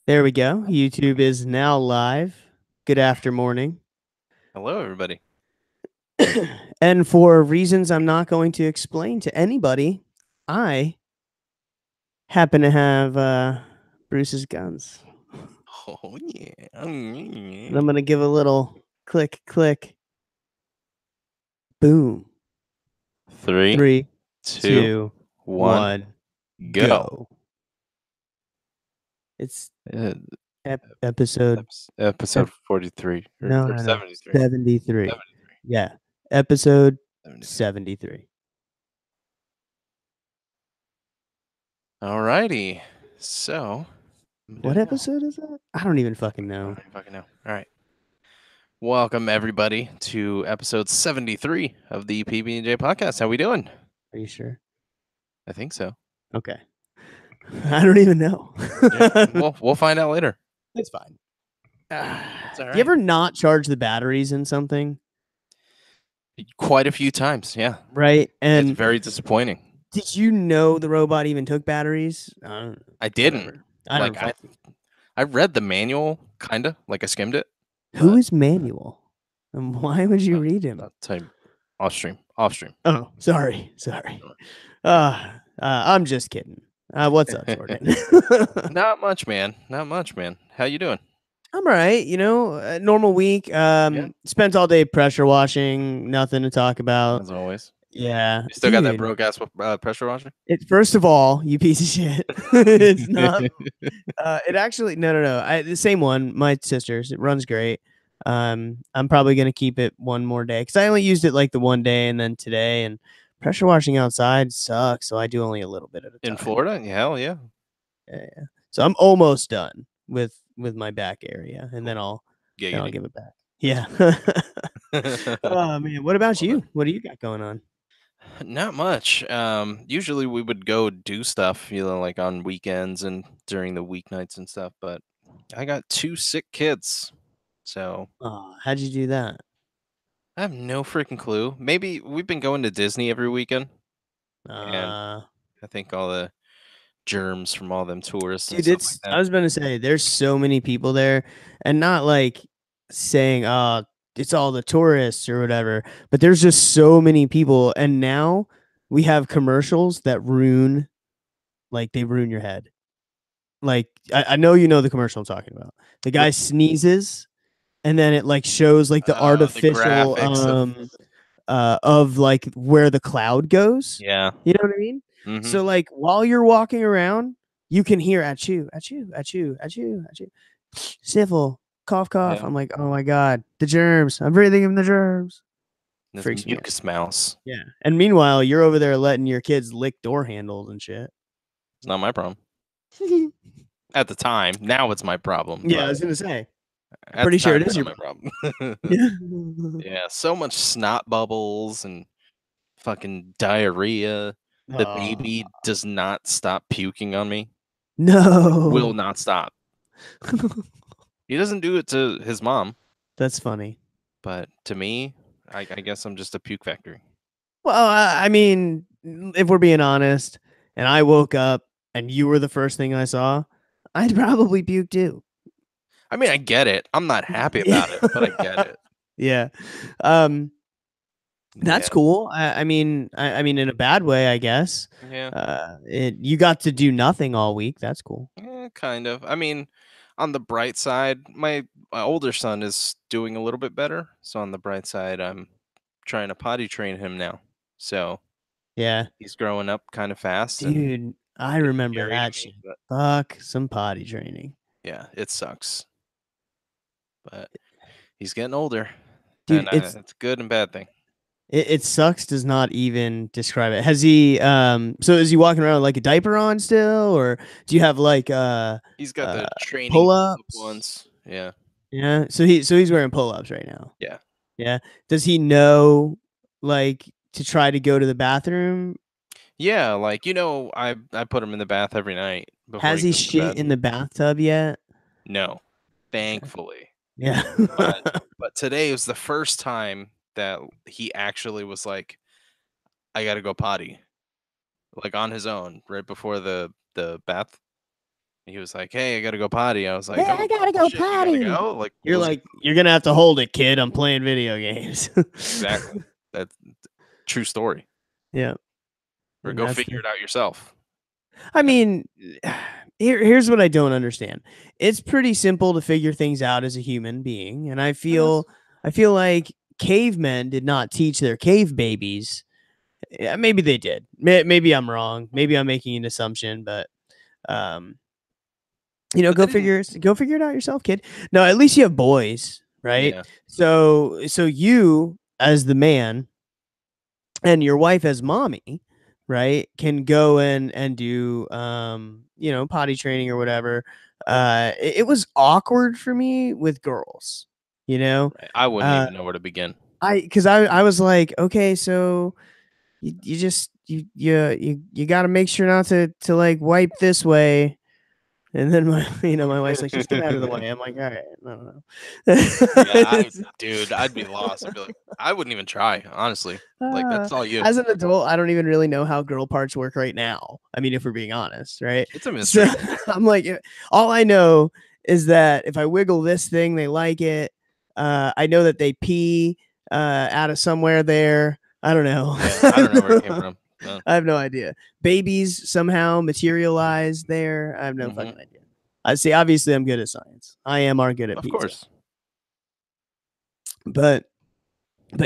There we go. YouTube is now live. Good after morning. Hello, everybody. And for reasons I'm not going to explain to anybody, I happen to have Bruce's guns. Oh yeah. And I'm going to give a little click, click, boom. Three, Three, two, two, one, one, go. go. It's Uh, episode. Episode 43 No, or no, no. 73. 73. 73. Yeah. Episode 73. 73. Alrighty. So, I'm What doing now. episode is that? I don't even fucking I know. don't even fucking know. All right. Welcome, everybody, to episode 73 of the PBnJ podcast. How we doing? Are you sure? I think so. Okay. I don't even know. Yeah. We'll find out later. It's fine. It's all Do you right. ever not charge the batteries in something? Quite a few times. Yeah. Right. It's And very disappointing. did you know the robot even took batteries? I don't know. I didn't. Whatever. I don't Like fucking. I read the manual, kinda, like I skimmed it, Who but is Manuel? And why would you read him? I'll tell you off stream. Off stream. Oh, sorry. Sorry. I'm just kidding. What's up, Jordan? Not much, man. Not much, man. How you doing? I'm all right. Normal week. Yeah, Spent all day pressure washing. Nothing to talk about. as always. Yeah, You still got that dude. broke ass pressure washer? First of all, you piece of shit. It's not. It actually no. The same one. My sister's. It runs great. I'm probably gonna keep it one more day because I only used it like the one day and then today. And pressure washing outside sucks, so I do only a little bit at a In time. Florida? Hell yeah. Yeah. So I'm almost done with my back area, and Cool. then I'll Giggity. give it back. Yeah. Oh man, what about Well you? done. What do you got going on? Not much. Usually we would go do stuff, like on weekends and during the weeknights and stuff, but I got two sick kids. So Oh, how'd you do that? I have no freaking clue. Maybe we've been going to Disney every weekend, and Uh, I think all the germs from all them tourists and Dude, stuff like I that. was gonna say there's so many people there, and not like saying it's all the tourists or whatever, but there's just so many people, and now we have commercials that they ruin your head. Like I know you know the commercial I'm talking about. The guy With sneezes and then it like shows like the the artificial graphics of like where the cloud goes. yeah. You know what I mean? Mm-hmm. So like while you're walking around, you can hear at you, at you, at you, at you, at you, sniffle, cough, cough. Yeah. I'm like, oh my god, the germs. I'm breathing in the germs. This Freaks me out. mucus mouse. Yeah. And meanwhile, you're over there letting your kids lick door handles and shit. It's not my problem. At the time. Now it's my problem. Yeah, I But was gonna say. at Pretty the sure time it it's is your not my problem. problem. Yeah. Yeah. So much snot bubbles and fucking diarrhea. The Oh baby does not stop puking on me. Will no. not stop. He doesn't do it to his mom, That's funny. but to me, I guess I'm just a puke factory. Well, I mean, if we're being honest, and I woke up and you were the first thing I saw, I'd probably puke too. I mean, I get it. I'm not happy Yeah. about it, but I get it. Yeah. Um, that's Yeah. cool. I mean, in a bad way, I guess. Yeah. You got to do nothing all week. That's cool. Kind of. I mean, on the bright side, my older son is doing a little bit better. So on the bright side, I'm trying to potty train him now. So Yeah, he's growing up kind of fast, and dude. I it's remember scary to that me, shit. but Fuck some potty training, yeah, it sucks. But he's getting older, dude. and it's a good and bad thing. It sucks does not even describe it. Has he so is he walking around with like a diaper on still, or do you have like He's got uh the training pull-up pull-ups? ones. Yeah. Yeah. So he's wearing pull-ups right now. Yeah. Yeah. Does he know like to try to go to the bathroom? Yeah, like I put him in the bath every night before Has he he goes to shit bed. in the bathtub yet? No, Okay. thankfully. Yeah. But today was the first time that he actually was like, I gotta go potty. Like on his own, right before the bath. He was like, "Hey, I gotta go potty." I was Hey, like, I "Oh gotta go shit, you gotta potty. go?" Like, You're let's like, you're gonna have to hold it, kid. I'm playing video games. exactly. That's true story. Yeah, Or and go that's figure the. it out yourself. I mean, here's what I don't understand. It's pretty simple to figure things out as a human being, and It is. I feel like cavemen did not teach their cave babies. Yeah, maybe they did. Maybe I'm wrong. Maybe I'm making an assumption, but um, But they didn't. go figure it out yourself, kid. No, at least you have boys, right? Yeah, So you as the man and your wife as mommy, right, can go in and do potty training or whatever. It was awkward for me with girls, you know. right. I wouldn't Uh even know where to begin. I was like, okay, so you just you got to make sure not to like wipe this way. And then my my wife's like, just get out of the way. I'm like, all right, I don't Yeah, I, know. dude, I'd be lost. I'd be like, I wouldn't even try, honestly. Like, Uh, that's all you. as an adult, I don't even really know how girl parts work right now. I mean, if we're being honest, right? It's a So mystery. I'm like, all I know is that if I wiggle this thing, they like it. I know that they pee out of somewhere there. I don't know. Yeah, I don't know where it came from. No. I have no idea. Babies somehow materialize there. I have no Hmm. fucking idea. I see. Obviously, I'm good at science. I am are good at Of pizza. course. But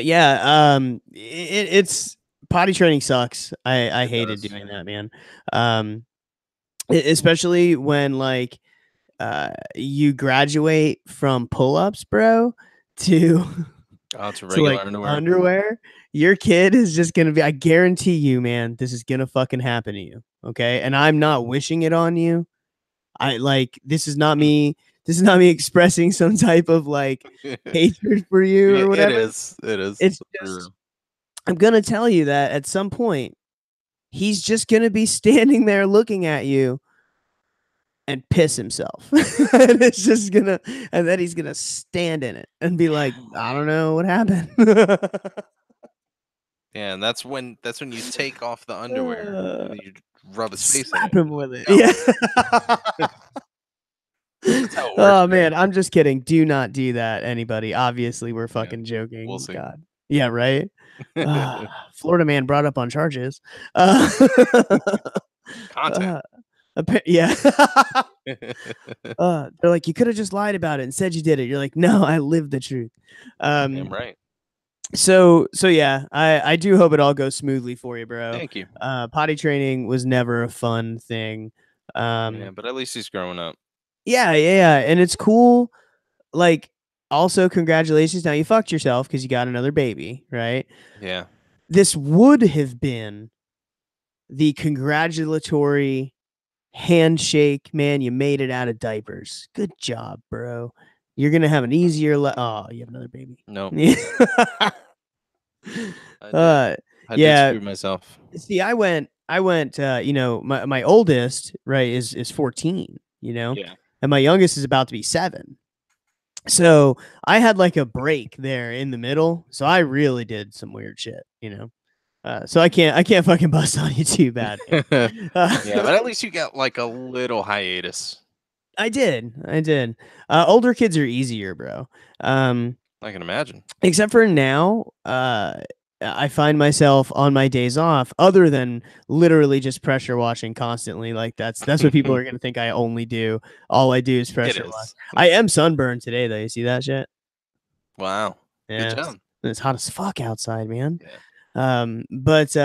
yeah, it's potty training sucks. I It hated does. doing that, man. Especially when like you graduate from pull-ups, bro, to Oh, it's a to regular like underwear. underwear. Your kid is just gonna be. I guarantee you, man. This is gonna fucking happen to you. Okay, and I'm not wishing it on you. I like this is not me. This is not me expressing some type of like hatred for you Yeah, or it whatever. is. It is. It's For just real. I'm gonna tell you that at some point he's just gonna be standing there looking at you and piss himself. And it's just gonna and then he's gonna stand in it and be like, I don't know what happened. Yeah, and that's when you take off the underwear and you rub his face in it. Slap him with it. No, Yeah. that's how it works, Oh man. man, I'm just kidding. Do not do that, anybody. Obviously, we're Yeah, fucking we'll joking. see. God. Yeah, right? Florida man brought up on charges. Uh, Content. uh, yeah. They're like, you could have just lied about it and said you did it. You're like, no, I lived the truth. Damn Um, right. so yeah, I do hope it all goes smoothly for you, bro. Thank you. Potty training was never a fun thing. Yeah, but at least he's growing up. Yeah, and it's cool. Like, also congratulations. Now you fucked yourself because you got another baby, right? Yeah. This would have been the congratulatory handshake, man. You made it out of diapers. Good job, bro. You're gonna have an easier. Oh, you have another baby. No, Yeah. I did. uh, I did yeah. screw myself. See, I went. My oldest right is 14. Yeah. And my youngest is about to be 7. So I had like a break there in the middle. So I really did some weird shit. So I can't fucking bust on you too bad, man. Yeah, but at least you got like a little hiatus. I did. Older kids are easier, bro. Um, I can imagine. except for now, I find myself on my days off, other than literally just pressure washing constantly. Like that's what people are gonna think I only do. All I do is It pressure wash. is. I am sunburned today, though. You see that shit? Wow. Good Yeah, job. it's hot as fuck outside, man. Yeah. But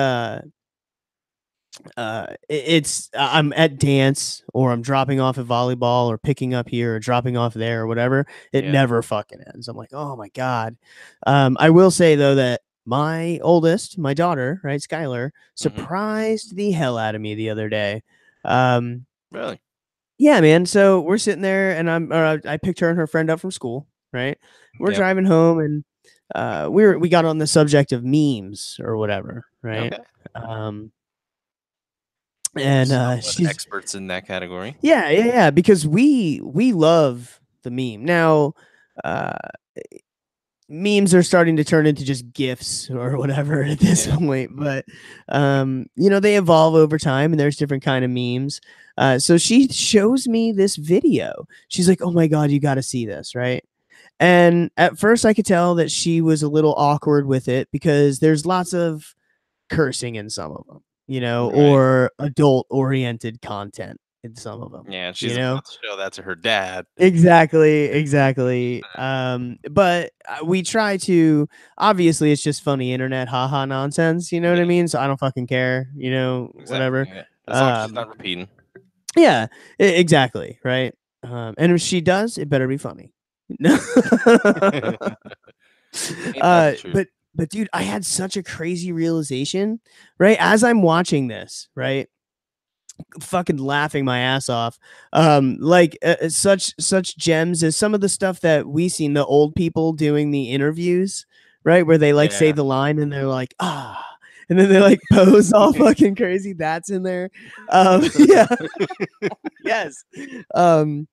I'm at dance or I'm dropping off at volleyball or picking up here or dropping off there or whatever. It Yeah. never fucking ends. I'm like, oh my god. I will say though that my oldest, my daughter, right, Skylar, Hmm. surprised the hell out of me the other day. Um, Really? yeah, man. So we're sitting there, and I picked her and her friend up from school, right? We're Yep. driving home, and we got on the subject of memes or whatever, right? Okay. Um, We're and somewhat she's experts in that category. yeah, because we love the meme. Now, uh, memes are starting to turn into just gifs or whatever at this Yeah. point, but they evolve over time and there's different kind of memes. So she shows me this video. She's like, oh my god, you got to see this, right? And at first I could tell that she was a little awkward with it because there's lots of cursing in some of them, Right. or adult oriented content in some of them, Yeah, you she's know. about to show that to her dad. Exactly, exactly. But we try to, obviously it's just funny internet haha nonsense, you know what I Yeah, mean? So I don't fucking care, whatever. exactly. Yeah. As long as she's Um not repeating. yeah, exactly, right? And if she does, it better be funny. No. Ain't that the truth? But dude, I had such a crazy realization, right? As I'm watching this, right? Fucking laughing my ass off. Such gems as some of the stuff that we seen the old people doing the interviews, right? Where they like say Yeah. the line and they're like, ah, and then they like pose all fucking crazy. That's in there. Yeah, yes. Um,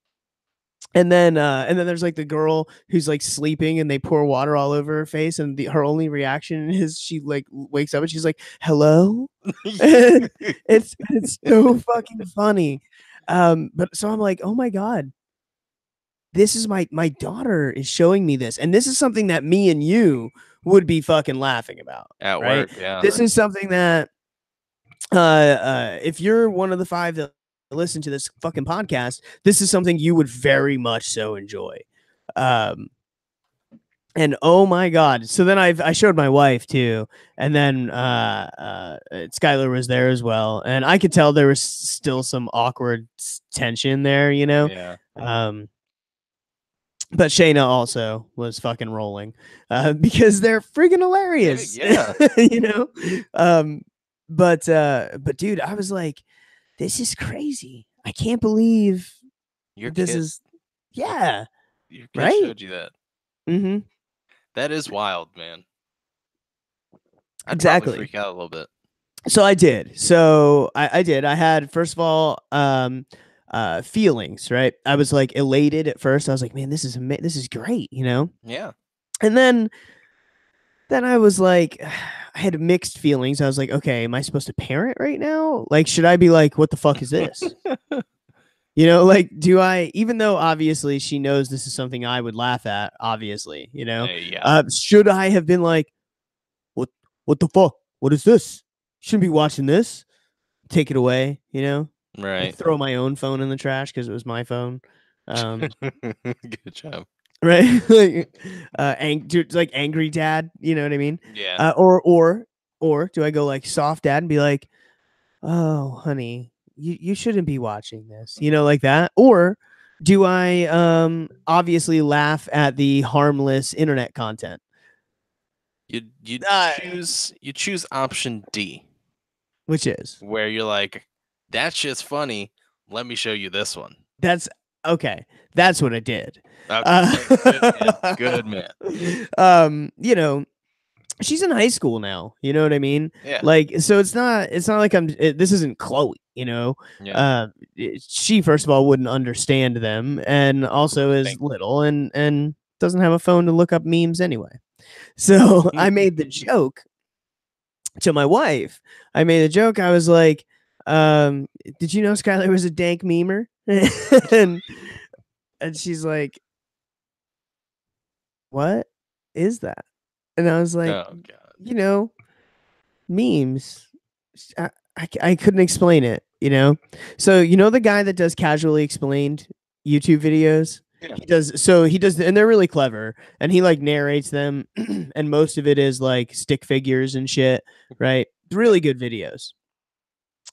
and then there's like the girl who's like sleeping and they pour water all over her face and her only reaction is she like wakes up and she's like, hello. And it's so fucking funny. But so I'm like, oh my god, this is my daughter is showing me this, and this is something that me and you would be fucking laughing about, At right? work, yeah. This is something that if you're one of the five that listen to this fucking podcast, this is something you would very much so enjoy. Um, and oh my god! So then I showed my wife too, and then Skylar was there as well, and I could tell there was still some awkward tension there, Yeah. Um, but Shayna also was fucking rolling, because they're friggin' hilarious, Yeah. you know. Um, but dude, I was like, this is crazy. I can't believe Your this kid is, yeah, your kid right. showed you that. Mm-hmm. That is wild, man. I'd probably Exactly. freak out a little bit. So I did. So I did. I had, first of all, feelings, right? I was like elated at first. I was like, man, this is great, Yeah. And then I was like, I had mixed feelings. I was like, okay, am I supposed to parent right now? Like, should I be like, what the fuck is this? Like, do I, even though obviously she knows this is something I would laugh at, obviously, Yeah. should I have been like, what, what the fuck? What is this? Shouldn't be watching this. Take it away, like Right. throw my own phone in the trash because it was my phone. Um, Good job. right? Like, dude, like angry dad, you know what I mean? Yeah. Or do I go like soft dad and be like, oh, honey, you shouldn't be watching this, like that? Or do I obviously laugh at the harmless internet content? You Uh, choose option D, which is where you're like, that shit's funny. Let me show you this one. that's okay. That's what I did. Okay. Uh, Hey, good man. Good man. um, you know, she's in high school now, you know what I mean? Yeah. Like, so it's not like this isn't Chloe, Yeah. uh she, first of all, wouldn't understand them, and also is Thank little and doesn't have a phone to look up memes anyway. So I made the joke to my wife. I made a joke. I was like, did you know Skylar was a dank memer? and and she's like, what is that? And I was like, Oh god. you know, memes. I couldn't explain it, So the guy that does casually explained YouTube videos? Yeah. He does, and they're really clever, and he like narrates them, and most of it is like stick figures and shit, right? Yeah. Really good videos.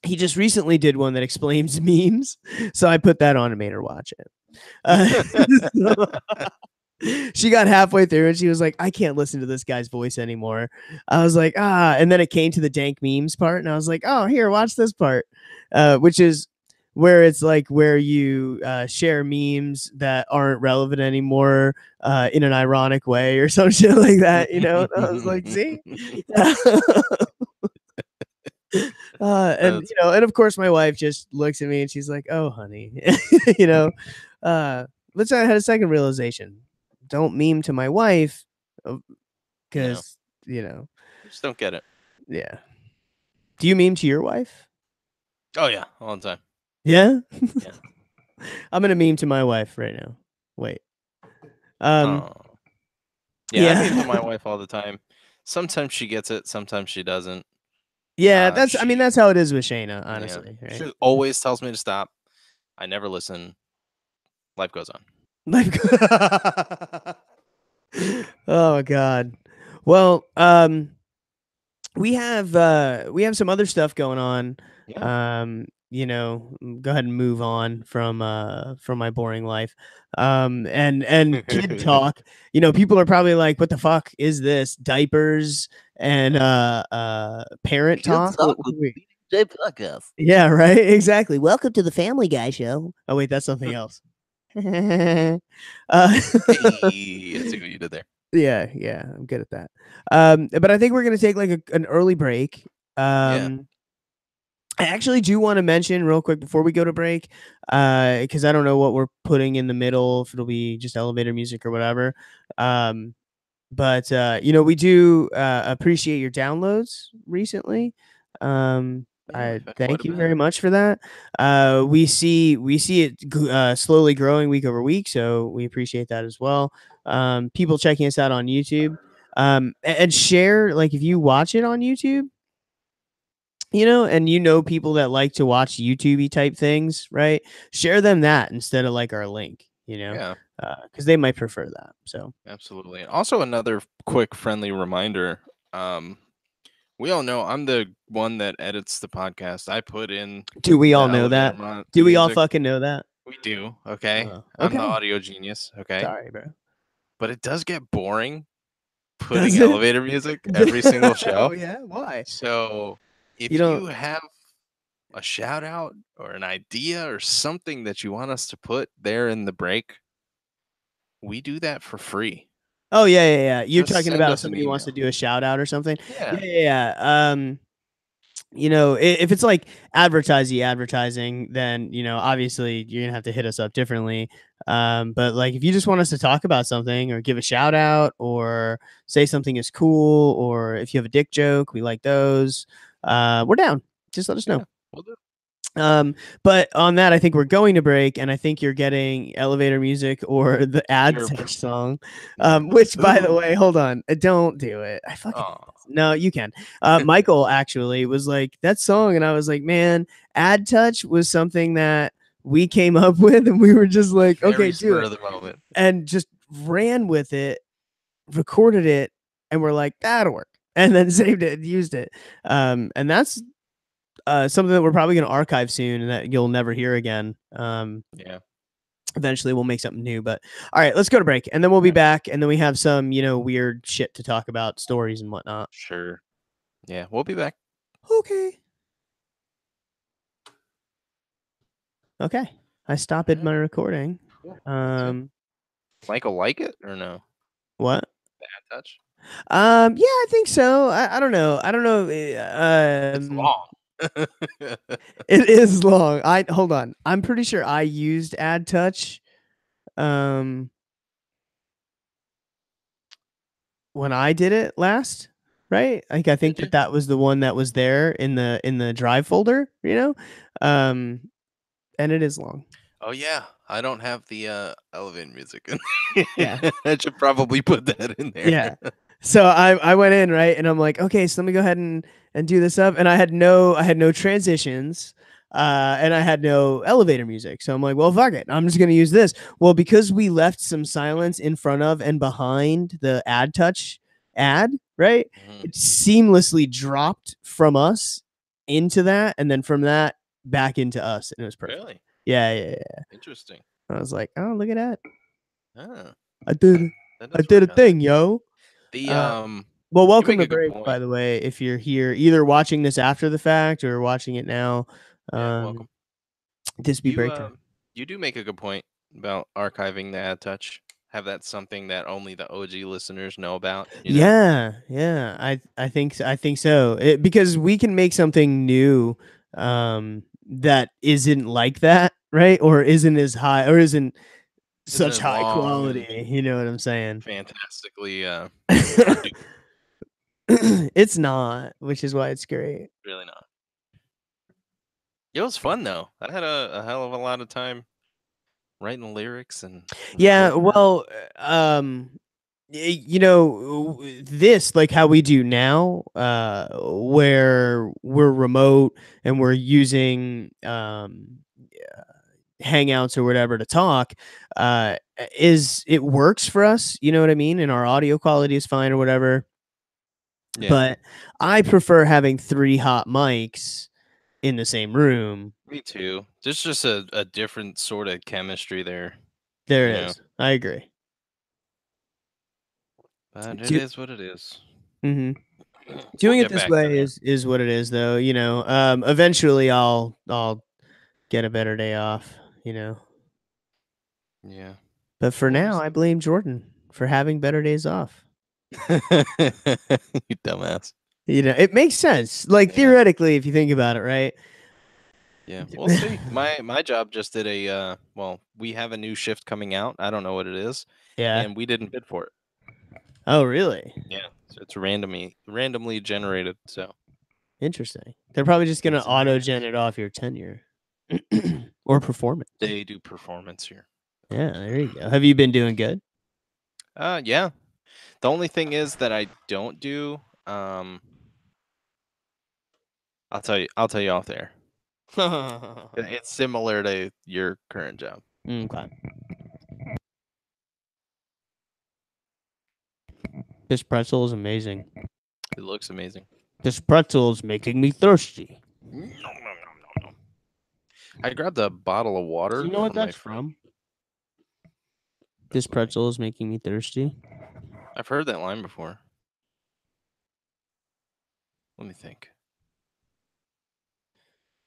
He just recently did one that explains memes, so I put that on and made her watch it. So, she got halfway through and she was like, I can't listen to this guy's voice anymore. I was like, and then it came to the dank memes part, and I was like, oh, here, watch this part, which is where it's like where you share memes that aren't relevant anymore in an ironic way or some shit like that, And I was like, see? And That's and of course my wife just looks at me and she's like, oh, honey, you know, uh, but I had a second realization. Don't meme to my wife. No, because you know, I just don't get it. yeah. Do you meme to your wife? Oh yeah, all the time. Yeah, Yeah. I'm gonna meme to my wife right now. Wait. Um. Oh. Yeah, I meme to Yeah. my wife all the time. Sometimes she gets it, sometimes she doesn't. Yeah. That's. I mean, She that's how it is with Shayna. yeah. Honestly, right? She always tells me to stop. I never listen. Life goes on. Like. Oh God. Well. We have some other stuff going on. Yeah. Go ahead and move on from my boring life. And kid talk. People are probably like, "What the fuck is this?" Diapers and parent Kids talk. talk with PBnJ podcast. Yeah, right. Exactly. Welcome to the Family Guy show. Oh wait, that's something else. uh, Hey, I see what you did there. yeah, I'm good at that. But I think we're gonna take like an early break. Yeah. I actually do want to mention real quick before we go to break, because I don't know what we're putting in the middle, if it'll be just elevator music or whatever. But we do appreciate your downloads recently. Yeah, I we've had quite thank a you bit. very much for that. We see it slowly growing week over week, so we appreciate that as well. People checking us out on YouTube, and share, like, if you watch it on YouTube, and people that like to watch YouTubey type things, right? Share them that instead of like our link, Yeah, because they might prefer that. So absolutely. And also another quick friendly reminder. Um, we all know I'm the one that edits the podcast. I put in do we the all know elevator that? Do we all music. fucking know that? We do, okay? I'm the Okay. audio genius, okay? Sorry, bro. But it does get boring putting Does it? elevator music every single Oh show. yeah. Why? So You if don't. you have a shout out or an idea or something that you want us to put there in the break, we do that for free. Oh yeah, yeah, yeah. You're Just talking send about us an somebody wants to email. do a shout out or something. Yeah, Yeah. yeah, yeah. If it's like advertising, then obviously you're gonna have to hit us up differently. But like if you just want us to talk about something or give a shout out or say something is cool, or if you have a dick joke, we like those. We're down. Just let us know. Yeah. We'll do. But on that, I think we're going to break, and I think you're getting elevator music or the ad You're touch song. you're Which, by the boo. way, hold on, don't do it. I fucking hate Oh. this. No, you can. Michael actually was like that song, and I was like, man, ad touch was something that we came up with, and we were just like, okay, Very do spur it, of the moment. and just ran with it, recorded it, and we're like, that'll work, and then saved it and used it. And that's something that we're probably going to archive soon and that you'll never hear again. Yeah. Eventually we'll make something new, but all right, let's go to break and then we'll be back. And then we have some, weird shit to talk about, stories and whatnot. Sure. Yeah, we'll be back. Okay. Okay. I stopped All my right. recording. Cool. That's good. Um, Michael like it or no? what? Bad touch. Yeah, I think so. I don't know. I don't know. It's long. It is long. Hold on. I'm pretty sure I used Add Touch. Um, when I did it last, right? Like I think Did you? that was the one that was there in the drive folder, Um and it is long. Oh yeah. I don't have the elevator music. Yeah. I should probably put that in there. Yeah. So I went in, right? And I'm like, okay, so let me go ahead and do this up. And I had no transitions. And I had no elevator music. So I'm like, well, fuck it. I'm just gonna use this. Well, because we left some silence in front of and behind the ad touch ad, right? Mhm. It seamlessly dropped from us into that, and then from that back into us. And it was perfect. Really? Yeah, yeah, yeah. Interesting. I was like, oh, look at that. Ah, I did that I does did work a on there. thing, yo. The Uh, well, you welcome make to a good break, by point. the way. If you're here, either watching this after the fact or watching it now, Yeah, um, welcome. this be You break time. you do make a good point about archiving the ad touch. Have that something that only the OG listeners know about, you know? Yeah, yeah. I think so. Because we can make something new, that isn't like that, right? Or isn't as high, or isn't Isn't such as high long and quality. You know what I'm saying? fantastically produced. It's not, which is why it's great. Really not. It was fun though. I had a hell of a lot of time writing the lyrics and Yeah, recording them. well, you know, this like how we do now, where we're remote and we're using hangouts or whatever to talk, is it works for us, you know what I mean? And our audio quality is fine or whatever. Yeah, But I prefer having three hot mics in the same room. me too. There's just a different sort of chemistry there, There you it know. is. I agree. But it Do, is what it is. mhm. We'll Doing it get this back to way that. is what it is, though. You know, eventually I'll get a better day off. You know, Yeah. but for We'll now, just I blame Jordan for having better days off. you dumbass. You know, it makes sense. Like Yeah. theoretically, if you think about it, right? Yeah. We'll see. My job just did a well, we have a new shift coming out. I don't know what it is, Yeah. and we didn't bid for it. Oh, really? Yeah. So it's randomly generated. So Interesting. They're probably just gonna is what it auto gen is. it off your tenure or performance. They do performance here. Yeah, there you go. Have you been doing good? Yeah. The only thing is that I don't do I'll tell you off there. It's similar to your current job. Okay. This pretzel is amazing. It looks amazing. This pretzel is making me thirsty. Nom, nom, nom, nom, nom. I grabbed a bottle of Do water you know what from my that's friend. from? This pretzel is making me thirsty. I've heard that line before. Let me think.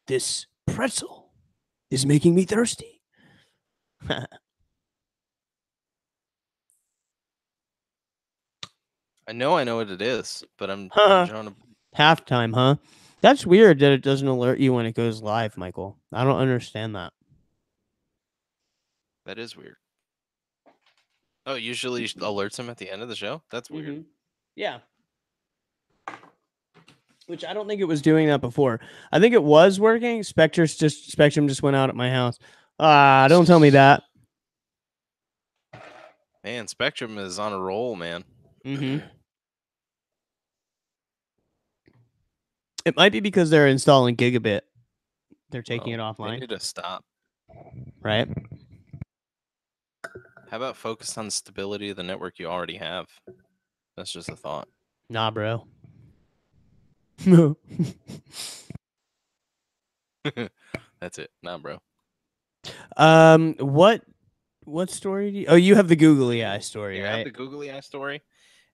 This pretzel is making me thirsty. I know what it is, but I'm drawing a Halftime, huh? That's weird that it doesn't alert you when it goes live, Michael. I don't understand that. that is weird. Oh, it usually alerts him at the end of the show? That's weird. Yeah. Which I don't think it was doing that before. I think it was working. Spectrum just went out at my house. Ah, don't tell me that. Man, Spectrum is on a roll, man. Mm-hmm. It might be because they're installing gigabit. They're taking it Well, they offline, need to stop. right? How about focus on the stability of the network you already have? That's just a thought. Nah, bro. That's it. Nah, bro. What story do you? Oh, you have the googly eye story, Yeah, I have right? the googly eye story,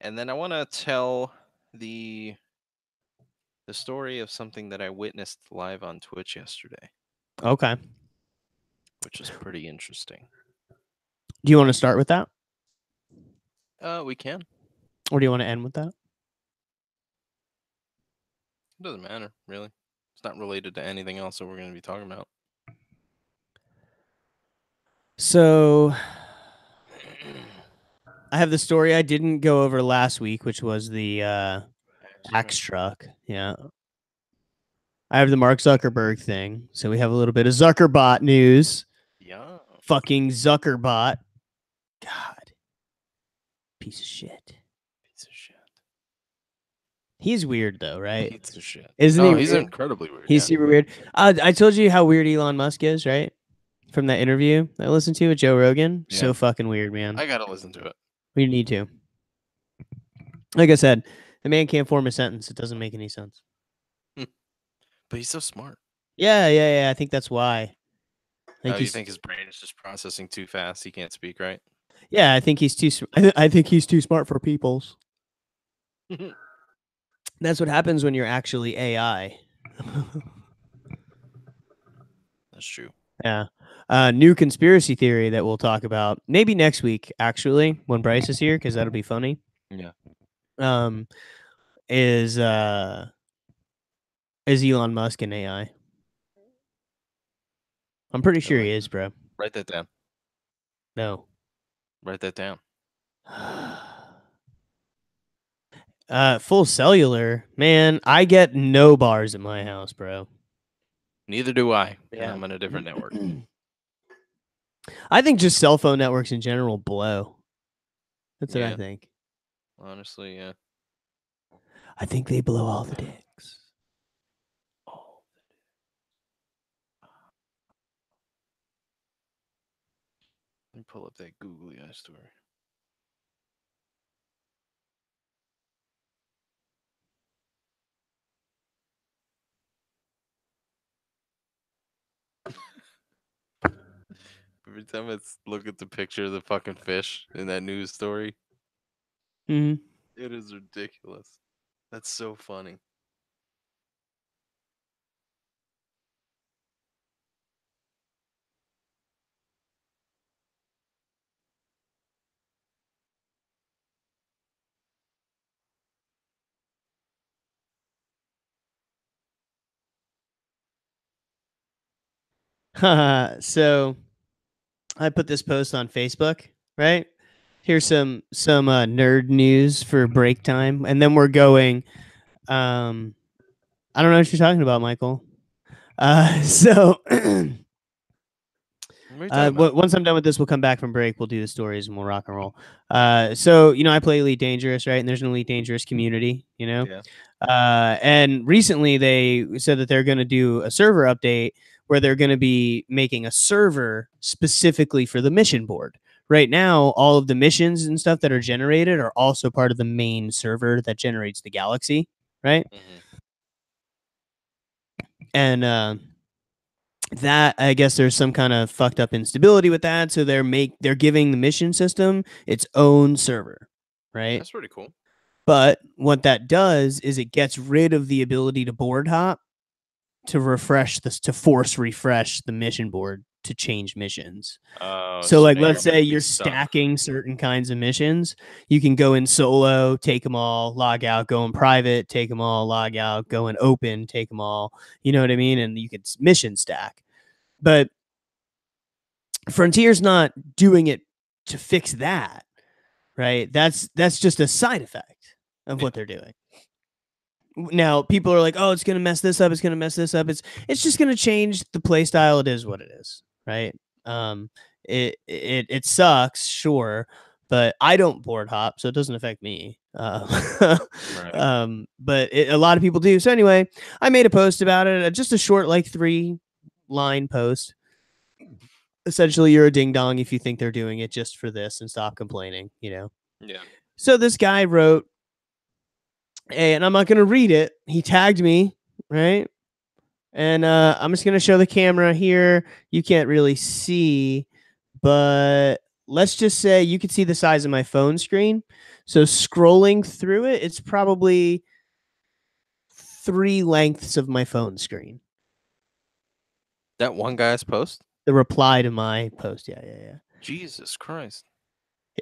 and then I want to tell the the story of something that I witnessed live on Twitch yesterday, Okay. which is pretty interesting. Do you want to start with that, We can. or do you want to end with that? It doesn't matter, really. It's not related to anything else that we're going to be talking about. So I have the story I didn't go over last week, which was the axe truck. Yeah. I have the Mark Zuckerberg thing. So we have a little bit of Zuckerbot news. Yeah. Fucking Zuckerbot. God. Piece of shit. Piece of shit. He's weird though, right? Piece of shit. Isn't he Oh, he's weird? incredibly weird. He's Yeah. super weird. I told you how weird Elon Musk is, right? From that interview I listened to with Joe Rogan. Yeah. So fucking weird, man. I got to listen to it. We need to. Like I said, the man can't form a sentence. It doesn't make any sense. But he's so smart. Yeah. I think that's why. I think Oh, you he's think his brain is just processing too fast? He can't speak, right? yeah. I think he's too. I think he's too smart for people's. That's what happens when you're actually AI. That's true. Yeah. New conspiracy theory that we'll talk about maybe next week, actually, when Bryce is here, because that'll be funny. Yeah. Um, is Elon Musk an AI? I'm pretty I sure like he it. is, bro. Write that down. No. Write that down. Full cellular, man. I get no bars at my house, bro. Neither do I, and Yeah. I'm on a different network. I think just cell phone networks in general blow. That's what I Yeah, think. honestly, yeah. I think they blow all the dicks. Oh, let me pull up that googly eye story. Every time I look at the picture of the fucking fish in that news story, Mm-hmm. it is ridiculous. That's so funny. So I put this post on Facebook, right? Here's Mhm. some nerd news for break time, and then we're going. I don't know what you're talking about, Michael. So What are you talking about? once I'm done with this, we'll come back from break. We'll do the stories and we'll rock and roll. So I play Elite Dangerous, right? And there's an Elite Dangerous community, Yeah. And recently they said that they're going to do a server update where they're going to be making a server specifically for the mission board. Right now, all of the missions and stuff that are generated are also part of the main server that generates the galaxy, right? Hmm. And that I guess there's some kind of fucked up instability with that, so they're giving the mission system its own server, right? That's pretty cool. But what that does is it gets rid of the ability to board hop to force refresh the mission board to change missions. Oh, So so like now you're let's gonna say be you're stuck. stacking certain kinds of missions, you can go in solo, take them all, log out, go in private, take them all, log out, go in open, take them all. You know what I mean? And you could mission stack. But Frontier's not doing it to fix that, right? That's just a side effect of Yeah. what they're doing. Now people are like, "Oh, it's gonna mess this up. It's gonna mess this up." It's just gonna change the play style. It is what it is, right? Um, it sucks, sure, but I don't board hop, so it doesn't affect me. Right. But a lot of people do. So anyway, I made a post about it, just a short, like 3-line post. Essentially, you're a ding dong if you think they're doing it just for this and stop complaining. Yeah. So this guy wrote, hey, and I'm not going to read it. He tagged me, right? And I'm just going to show the camera here. You can't really see, but let's just say you can see the size of my phone screen. So scrolling through it, it's probably 3 lengths of my phone screen. That one guy's post? The reply to my post. Yeah, yeah, yeah. Jesus Christ.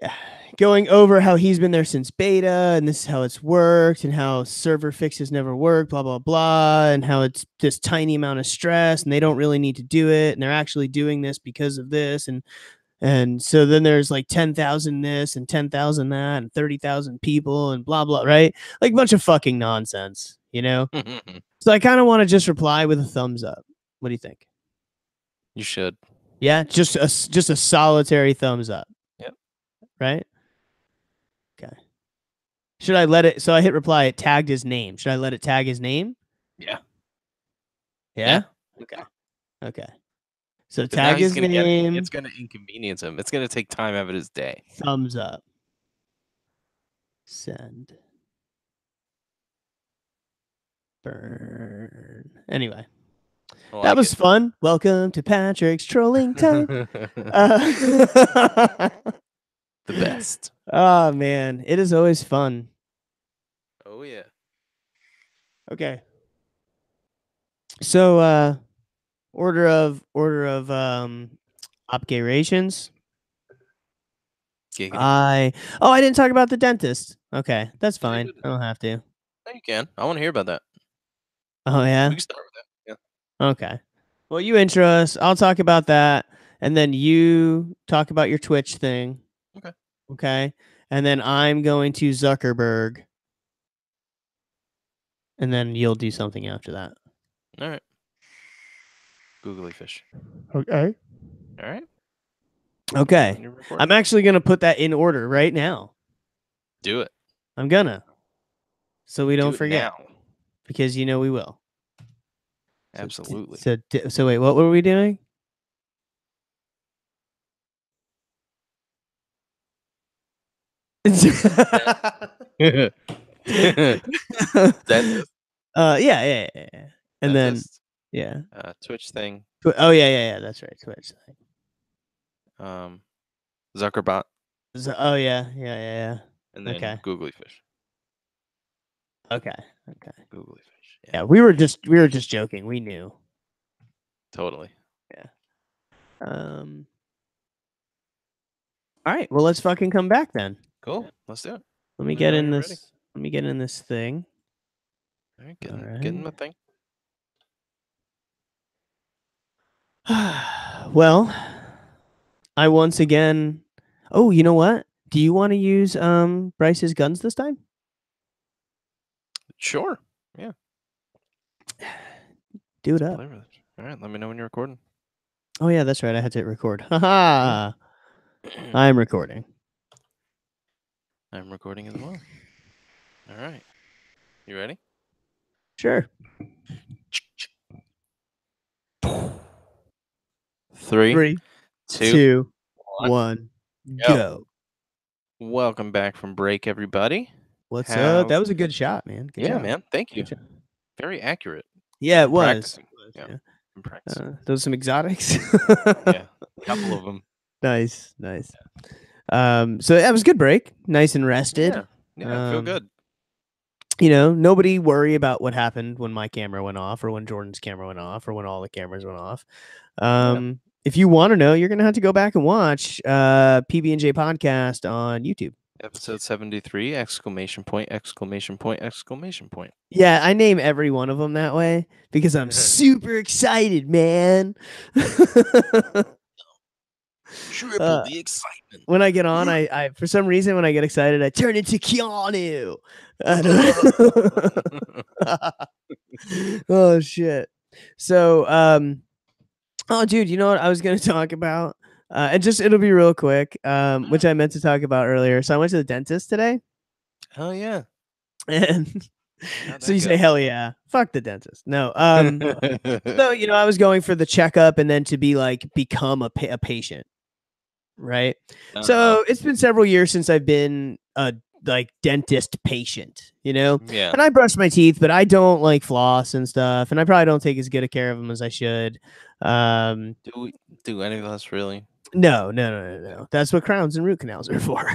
Yeah, going over how he's been there since beta and this is how it's worked and how server fixes never work, blah blah blah, and how it's this tiny amount of stress and they don't really need to do it and they're actually doing this because of this and so then there's like 10,000 this and 10,000 that and 30,000 people and blah blah, right? Like a bunch of fucking nonsense. So I kind of want to just reply with a thumbs up. What do you think? You should. Yeah, just a solitary thumbs up, Yep. right? Okay. Should I let it? So I hit reply. It tagged his name. Should I let it tag his name? Yeah. Yeah. Yeah. Okay. Okay. So Because now tag he's his gonna get it. name. It's gonna inconvenience him. It's gonna take time out of his day. Thumbs up. Send. Burn. Anyway, I that like was it. fun. Welcome to Patrick's trolling time. The best. Oh man, it is always fun. Oh yeah. Okay. So order of operations. Giggity. I didn't talk about the dentist. Okay, that's Oh, you fine. did. I don't have to. No, you can. I want to hear about that. Oh We yeah. can start with that. Okay. Well, you intro us. I'll talk about that, and then you talk about your Twitch thing. Yeah. Okay. Okay. And then I'm going to Zuckerberg. And then you'll do something after that. All right. Googly fish. Okay. All right. Okay. You're recording. I'm actually going to put that in order right now. Do it. I'm gonna. So we don't Do it forget. now. Because we will. Absolutely. So wait, what were we doing? Dentist. Yeah. And then Dentist. yeah. Twitch thing. Oh yeah. That's right. Twitch. Zuckerbot. Oh yeah. And then Okay. googly fish. Okay. Googly fish. Yeah, we were just joking. We knew. Totally. Yeah. All right. Well, let's fucking come back then. Cool. Let's do it. Let me Let me get know when in you're this. ready. Let me get in this thing. All right. All Getting right. the thing. Well, I once again. Oh, you know what? Do you want to use Bryce's guns this time? Sure. Yeah. Do it Let's up. play with it. All right. Let me know when you're recording. Oh yeah, that's right. I had to hit record. Haha. I'm recording. I'm recording as well. All right. You ready? Sure. 3, 3, 2, 2, 1. 1, Go. go. Welcome back from break, everybody. What's up? That was a good shot, man. Good job. Man. Thank you. Good job. Very accurate. Yeah, it I'm was. practicing. Yeah. I'm practicing. Those some exotics. Yeah. A couple of them. Nice. So that was a good break. Nice and rested. Yeah. I feel good. Nobody worry about what happened when my camera went off or when Jordan's camera went off or when all the cameras went off. If you want to know, you're going to have to go back and watch PBnJ podcast on YouTube. Episode 73, exclamation point, exclamation point, exclamation point. Yeah, I name every one of them that way because I'm super excited, man. Triple the excitement. When I get on, I for some reason when I get excited, I turn into Keanu. I don't know. Oh shit. So oh dude, you know what I was gonna talk about? And just it'll be real quick, which I meant to talk about earlier. So I went to the dentist today. Oh yeah. And so you go? say hell yeah. Fuck the dentist. No. So I was going for the checkup and then to become a patient. Right. So it's been several years since I've been a dentist patient, Yeah. and I brush my teeth, but I don't floss and stuff. And I probably don't take as good a care of them as I should. Do any of us really? No. That's what crowns and root canals are for.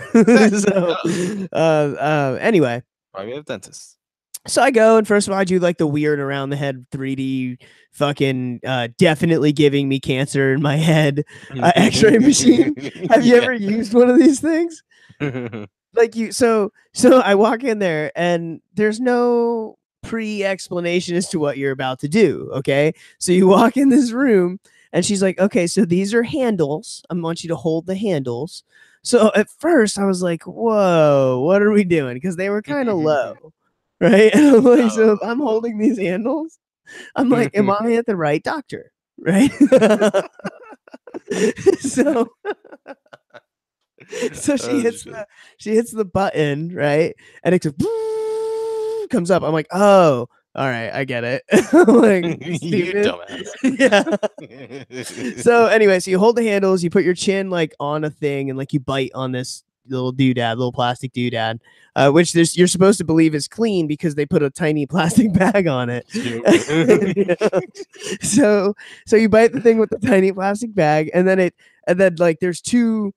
So, anyway, Why we have dentists? so I go and first of all, I do the weird around the head 3D fucking definitely giving me cancer in my head X-ray machine. Have you ever used one of these things? So I walk in there and there's no pre-explanation as to what you're about to do. Okay. So you walk in this room and she's like, okay, so these are handles. I want you to hold the handles. So at first I was like, whoa, what are we doing? Because they were kind of low. Right. And I'm like, so I'm holding these handles. I'm like, am I at the right doctor? Right. So she hits the button, right? And it just comes up. I'm like, oh, all right, I get it. Like, you dumbass. Yeah. So anyway, so you hold the handles, you put your chin on a thing, and you bite on this little doodad, little plastic doodad, which you're supposed to believe is clean because they put a tiny plastic bag on it. So you bite the thing with the tiny plastic bag, and then there's two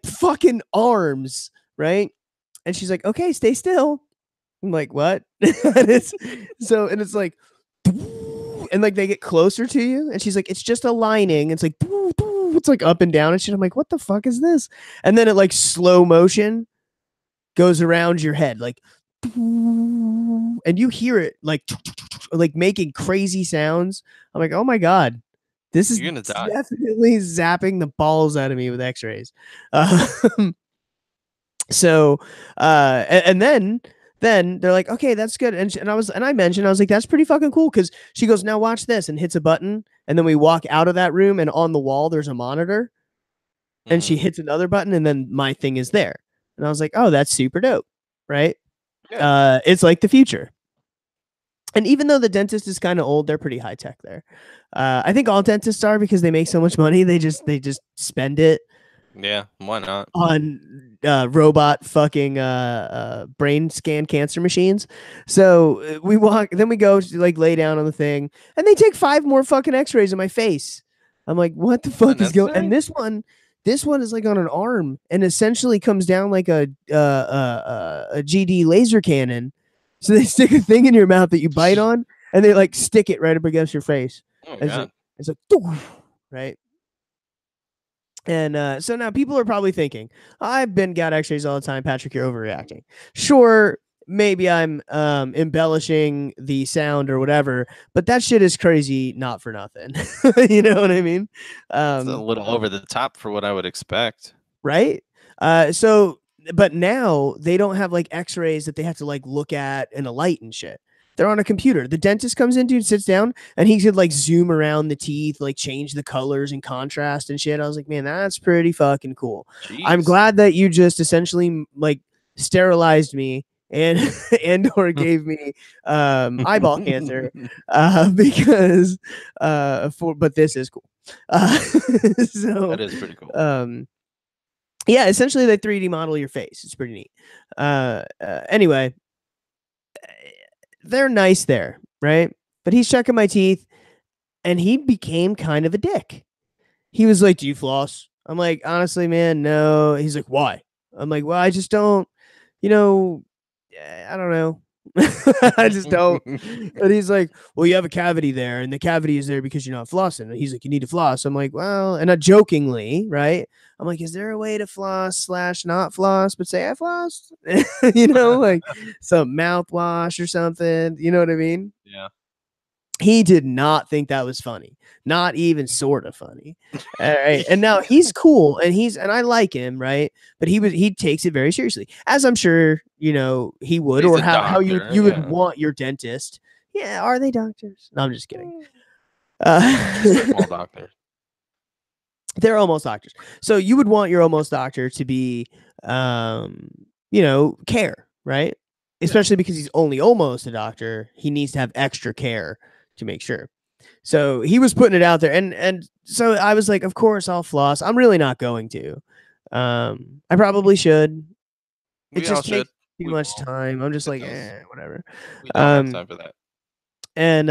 fucking arms, right? And she's like, okay, stay still. I'm like, what? And it's like, and they get closer to you, and she's like, it's just a lining. It's like, it's up and down and shit. I'm like, what the fuck is this? And then it slow motion goes around your head, and you hear it making crazy sounds. I'm like, oh my god, this is You're gonna die. definitely zapping the balls out of me with X-rays. So, and then they're like, okay, that's good. And I mentioned, I was like, that's pretty fucking cool. Cause she goes, now watch this, and hits a button. And then we walk out of that room, and on the wall, there's a monitor. And she Mhm. hits another button, and then my thing is there. And I was like, oh, that's super dope. Right. Yeah. It's like the future. And even though the dentist is kind of old, they're pretty high tech there. I think all dentists are because they make so much money. They just spend it Yeah. Why not? on robot fucking brain scan cancer machines. So we walk, then we go to, like, lay down on the thing, and they take 5 more fucking X-rays of my face. I'm like, what the fuck is going? And Unnecessary. this one is like on an arm, and essentially comes down like a GD laser cannon. So they stick a thing in your mouth that you bite on, and they like stick it right up against your face. Oh my It's like god. it's like doof, right. And so now people are probably thinking, I've been got X-rays all the time, Patrick. You're overreacting. Sure, maybe I'm embellishing the sound or whatever, but that shit is crazy, not for nothing. You know what I mean? It's a Um, little over the top for what I would expect. right? So, but now they don't have like X-rays that they have to like look at in a light and shit. They're on a computer. The dentist comes in, dude, sits down, and he could like zoom around the teeth, like change the colors and contrast and shit. I was like, man, that's pretty fucking cool. I'm Jeez. glad that you just essentially like sterilized me and and or gave me eyeball cancer because for but this is cool. So That is pretty cool. um yeah, essentially they 3D model your face. It's pretty neat. Anyway, they're nice there, right? But he's checking my teeth, and he became kind of a dick. He was like, "Do you floss?" I'm like, "Honestly, man, no." He's like, "Why?" I'm like, "Well, I just don't, you know, I don't know. I just don't." And he's like, "Well, you have a cavity there, and the cavity is there because you're not flossing." And he's like, "You need to floss." I'm like, "Well," and I jokingly, right? I'm like, "Is there a way to floss slash not floss, but say I flossed?" Like some mouthwash or something. You know what I mean? Yeah. He did not think that was funny, not even sort of funny. All right. And now he's cool, and I like him, right? But he takes it very seriously, as I'm sure he would, He's or a how you would doctor, you would yeah. want your dentist. Yeah, are they doctors? No, I'm just kidding. Mm, just a Uh, small doctor. they're almost doctors. So you would want your almost doctor to be, care, right? Yeah. Especially because he's only almost a doctor, he needs to have extra care to make sure. So he was putting it out there, and so I was like, of course I'll floss. I'm really not going to. I probably should. It We all just should. takes too We much won't. time. I'm just It like, does. whatever. We don't have Um, time for that. and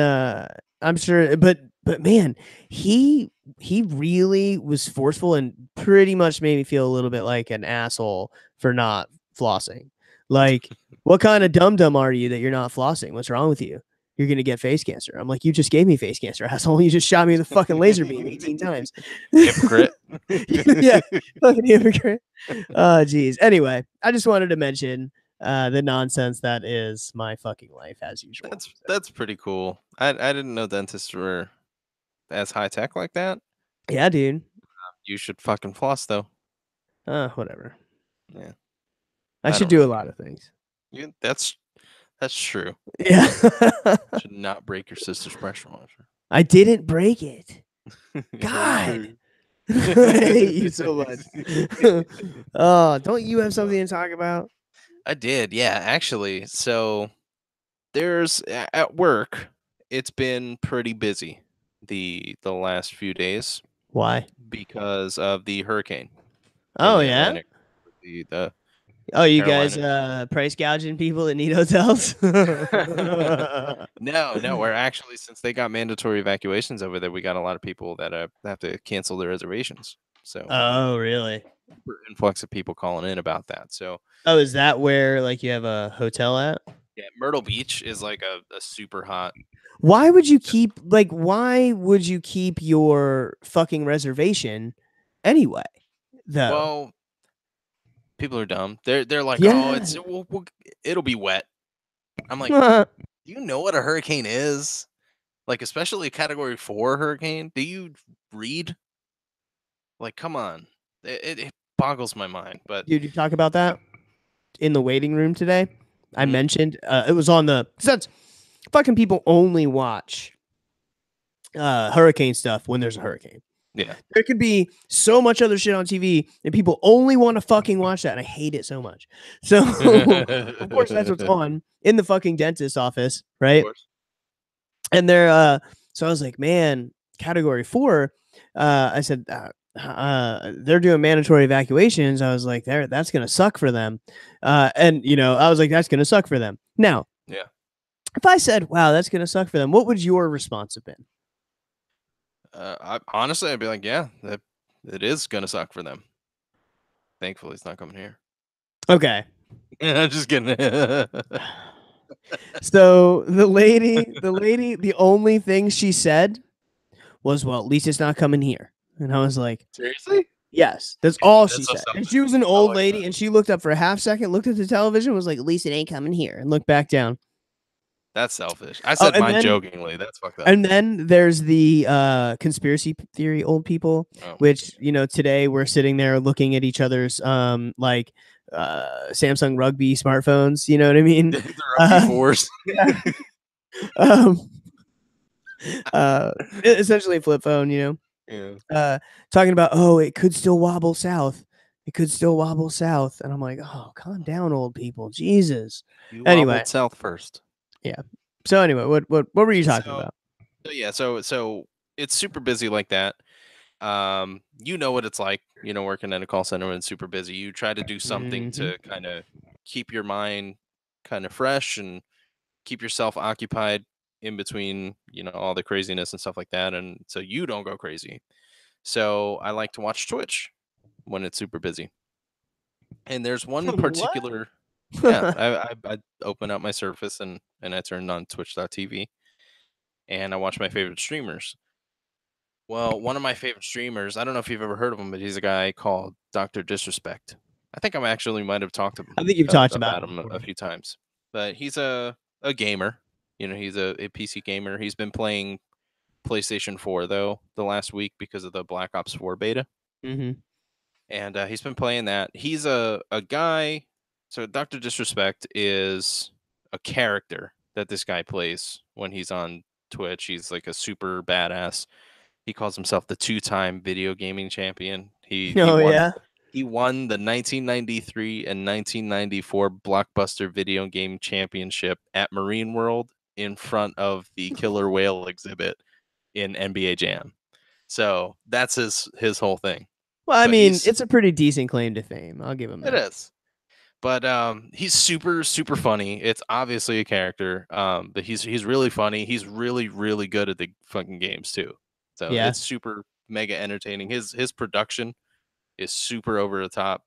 I'm sure, but man, he really was forceful and pretty much made me feel a little bit like an asshole for not flossing. Like, what kind of dum dum are you that you're not flossing? What's wrong with you? You're gonna get face cancer. I'm like, you just gave me face cancer, asshole. You just shot me with a fucking laser beam 18 times. Hypocrite. Yeah, fucking hypocrite. Oh, geez. Anyway, I just wanted to mention the nonsense that is my fucking life as usual. That's pretty cool. I didn't know dentists were as high tech like that. Yeah, dude. You should fucking floss though. Whatever. Yeah. I I should don't do a really lot care. of things. That's true. Yeah. Should not break your sister's pressure washer. I didn't break it. Very God. true. I hate you so much. Oh, don't you have Uh, something to talk about? I did, yeah, actually. So at work, it's been pretty busy the last few days Why? because of the hurricane in Oh the yeah. Atlantic, the Oh, you guys Carolinas. price gouging people that need hotels? No, no, we're actually since they got mandatory evacuations over there, we got a lot of people that have to cancel their reservations. So Oh, really? super influx of people calling in about that. So Oh, is that where like you have a hotel at? yeah, Myrtle Beach is like a super hot. Why would you keep your fucking reservation anyway? Though. Well, people are dumb. They're like, oh, Yeah. it'll be wet. I'm like, do you know what a hurricane is? Like, especially a Category 4 hurricane. Do you read? Like, come on, it boggles my mind. But Dude, you talk about that? in the waiting room today, I Mhm. mentioned it was on the since fucking people only watch hurricane stuff when there's a hurricane. Yeah. There could be so much other shit on TV and people only want to fucking watch that. And I hate it so much. So, of course, that's what's Of on in the fucking dentist's office, right? course. And so I was like, man, category 4. I said, they're doing mandatory evacuations. I was like, that's gonna suck for them. And I was like, that's gonna suck for them. Now, Yeah. if I said, wow, that's gonna suck for them, what would your response have been? Honestly, I'd be like, yeah, that it is gonna suck for them. Thankfully, it's not coming here. Okay. I'm just kidding. So the only thing she said was, well, at least it's not coming here. And I was like, Seriously? yes, that's all she That's so said. And selfish. she was an Oh old my god, lady and she looked up for a half second, looked at the television, was like, at least it ain't coming here, and looked back down. that's selfish. I Oh, said mine jokingly. That's fucked up. and then there's the conspiracy theory old people, Oh, which, today we're sitting there looking at each other's like Samsung Rugby smartphones, you know what I mean? the rugby fours. Yeah. Um, essentially a flip phone, Yeah. talking about, oh, it could still wobble south. It could still wobble south. And I'm like, oh, calm down, old people. Jesus. You Anyway, wobbled south first. yeah. So anyway, what were you talking So, about? so it's super busy like that. You know what it's like, working in a call center when it's super busy. You try to do something Hmm. to kind of keep your mind kind of fresh and keep yourself occupied in between, all the craziness and stuff like that. And so you don't go crazy. So I like to watch Twitch when it's super busy. And there's one What? particular, yeah, I open up my Surface and I turned on Twitch.tv and I watch my favorite streamers. Well, one of my favorite streamers, I don't know if you've ever heard of him, but he's a guy called Dr. Disrespect. I think I actually might have talked to him, I think you've talked about about it him before. a few times. But he's a gamer. He's a PC gamer. He's been playing PlayStation 4 though the last week because of the Black Ops 4 beta, Hmm. and he's been playing that. He's a guy. So Dr. Disrespect is a character that this guy plays when he's on Twitch. He's like a super badass. He calls himself the two-time video gaming champion. He Oh won yeah. he won the 1993 and 1994 Blockbuster Video Game Championship at Marine World in front of the killer whale exhibit in NBA Jam. So that's his whole thing. Well, I But mean, it's a pretty decent claim to fame. I'll give him it that. is. But he's super funny. It's obviously a character. But he's really funny. He's really good at the fucking games too. So Yeah. it's super mega entertaining. His production is super over the top.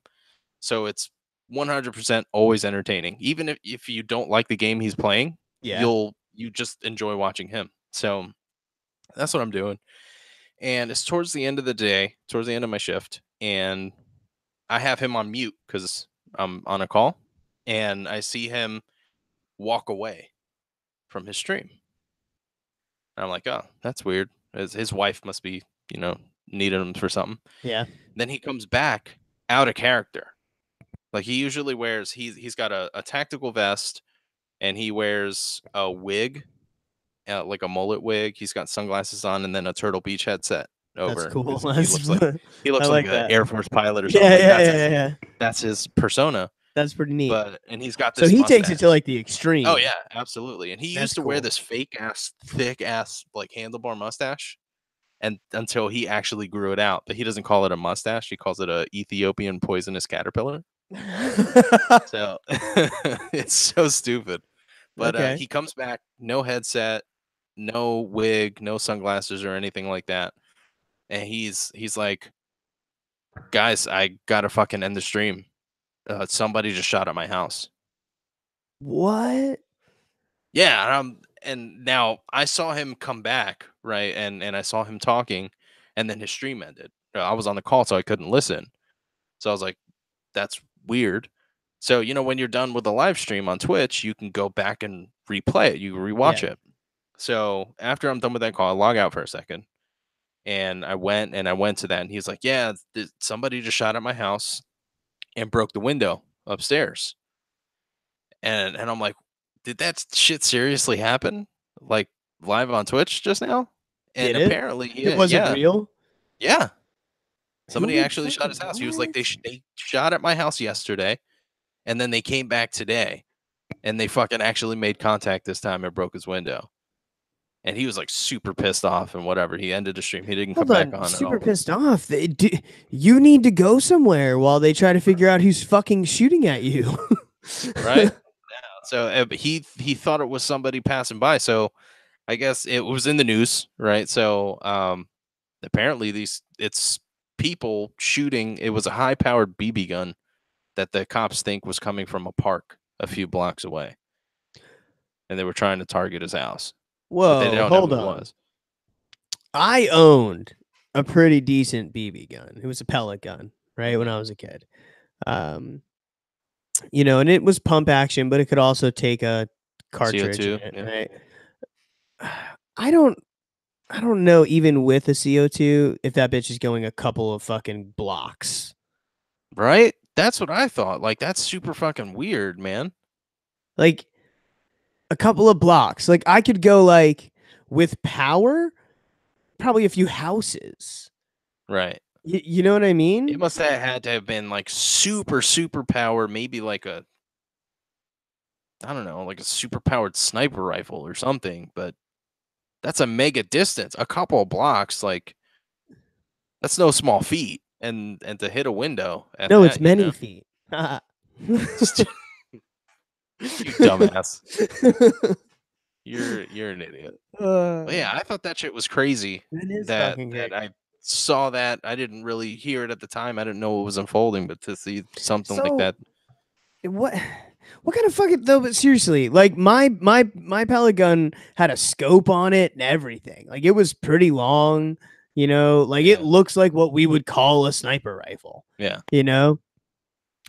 So it's 100% always entertaining. Even if you don't like the game he's playing, Yeah. you just enjoy watching him. So that's what I'm doing. And it's towards the end of the day, towards the end of my shift, and I have him on mute because I'm on a call, and I see him walk away from his stream. And I'm like, oh, that's weird. His wife must be, you know, needing him for something. Yeah. Then he comes back out of character. Like he usually wears, he's got a tactical vest, and he wears a wig, like a mullet wig. He's got sunglasses on, and then a Turtle Beach headset That's over cool. because he looks like he I looks like like an that. Air Force pilot or something. Yeah, Like yeah, yeah, yeah. that's his persona. That's pretty neat. And he's got So this he takes it to mustache. like the Oh extreme. yeah, absolutely. And he That's used to wear cool. this fake ass, thick ass, like handlebar mustache, and until he actually grew it out. But he doesn't call it a mustache; he calls it a Ethiopian poisonous caterpillar. So it's so stupid. But Okay. he comes back, no headset, no wig, no sunglasses or anything like that, and he's like, "Guys, I gotta fucking end the stream. Somebody just shot at my house." What? Yeah, and now I saw him come back, right? And I saw him talking, and then his stream ended. I was on the call, so I couldn't listen. So I was like, "That's weird." So when you're done with the live stream on Twitch, you can go back and replay it. You can rewatch Yeah. it. So after I'm done with that call, I log out for a second, and I went to that, and he's like, "Yeah, somebody just shot at my house and broke the window upstairs." And I'm like, did that shit seriously happen? Like live on Twitch just now? And Did it? apparently, It yeah, wasn't yeah, real? yeah. Who Somebody would actually shot fucking his house. He was like, what? they shot at my house yesterday, and then they came back today, and they fucking actually made contact this time and broke his window. And he was like super pissed off and whatever. He ended the stream. He didn't come Hold back on, on at super all. pissed off. You need to go somewhere while they try to figure out who's fucking shooting at you. Right? So he thought it was somebody passing by. So I guess it was in the news, right? So apparently it's people shooting. It was a high powered BB gun that the cops think was coming from a park a few blocks away, and they were trying to target his house, but they Whoa, don't know hold who it on. was. I owned a pretty decent BB gun. It was a pellet gun, right, when Mhm. I was a kid. Um, and it was pump action, but it could also take a cartridge in CO2, it, yeah, right? I don't I don't know even with a CO2 if that bitch is going a couple of fucking blocks. right. That's what I thought. Like that's super fucking weird, man. Like a couple of blocks. Like I could go like with power, probably a few houses. Right. You know what I It mean? must have had to have been like super power, maybe like a I don't know, like a super powered sniper rifle or something. But that's a mega distance, a couple of blocks. Like that's no small feat, and to hit a window at No, it's that, many feet. you dumbass. You're an idiot. But uh, yeah, I thought that shit was crazy that is that fucking that great. I saw that. I didn't really hear it at the time. I didn't know what was unfolding, but to see something like So that, what what kind of fucking though? But seriously, like my pellet gun had a scope on it and everything. Like it was pretty long. Like it yeah, looks like what we would call a sniper rifle. yeah, You know,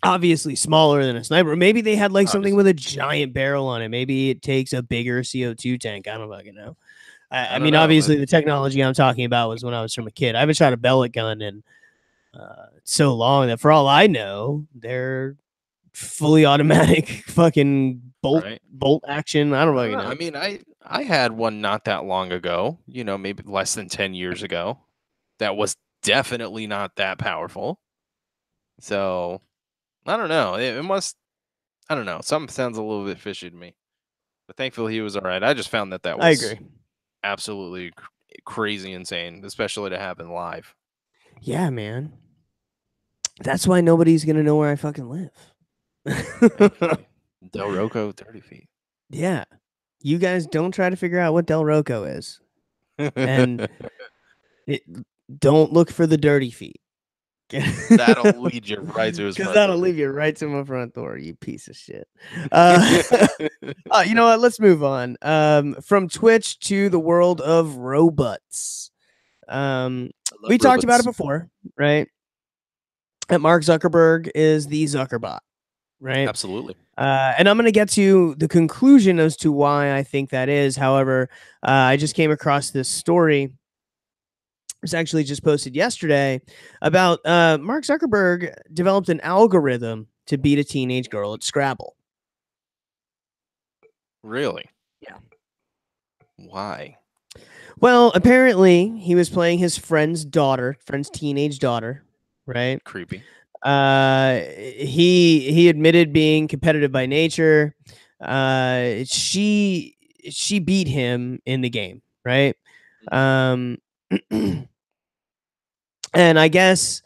obviously smaller than a sniper. Maybe they had like something obviously. with a giant barrel on it. Maybe it takes a bigger CO2 tank. I don't fucking know. I I don't mean, know, but obviously the technology I'm talking about was when I was from a kid. I haven't shot a pellet gun in so long that for all I know, they're fully automatic fucking right. bolt action. I don't I don't fucking know. I know. mean, I had one not that long ago. Maybe less than 10 years ago. That was definitely not that powerful. So I don't know. It must. I don't know. Something sounds a little bit fishy to me. But thankfully, he was all right. I just found that I was agree. absolutely crazy insane, especially to happen live. Yeah, man. That's why nobody's gonna know where I fucking live. Actually, Del Rocco, 30 feet. Yeah. You guys don't try to figure out what Del Rocco is. And it, don't look for the dirty feet. That'll lead you right to his Because front that'll door. leave you right to my front door, you piece of shit. Uh, you know what? Let's move on. From Twitch to the world of robots. I love We talked about it robots. before, right? That Mark Zuckerberg is the Zuckerbot, right? Absolutely. And I'm going to get to the conclusion as to why I think that is. However, I just came across this story. It was actually just posted yesterday about Mark Zuckerberg developed an algorithm to beat a teenage girl at Scrabble. Really? Yeah. Why? Well, apparently he was playing his friend's teenage daughter, right? Creepy. He admitted being competitive by nature. She beat him in the game, right? Mhm. Um, and I guess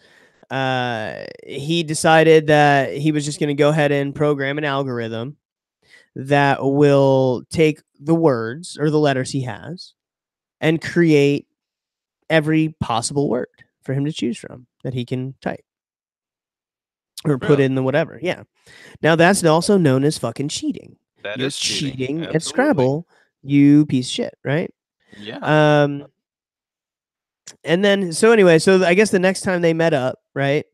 he decided that he was just going to go ahead and program an algorithm that will take the words or the letters he has and create every possible word for him to choose from that he can type or put Really? in the whatever. Yeah. Now that's also known as fucking cheating. That You're is cheating. cheating at Absolutely. Scrabble, you piece of shit, right? Yeah. Um, and then so anyway, so I guess the next time they met up, right?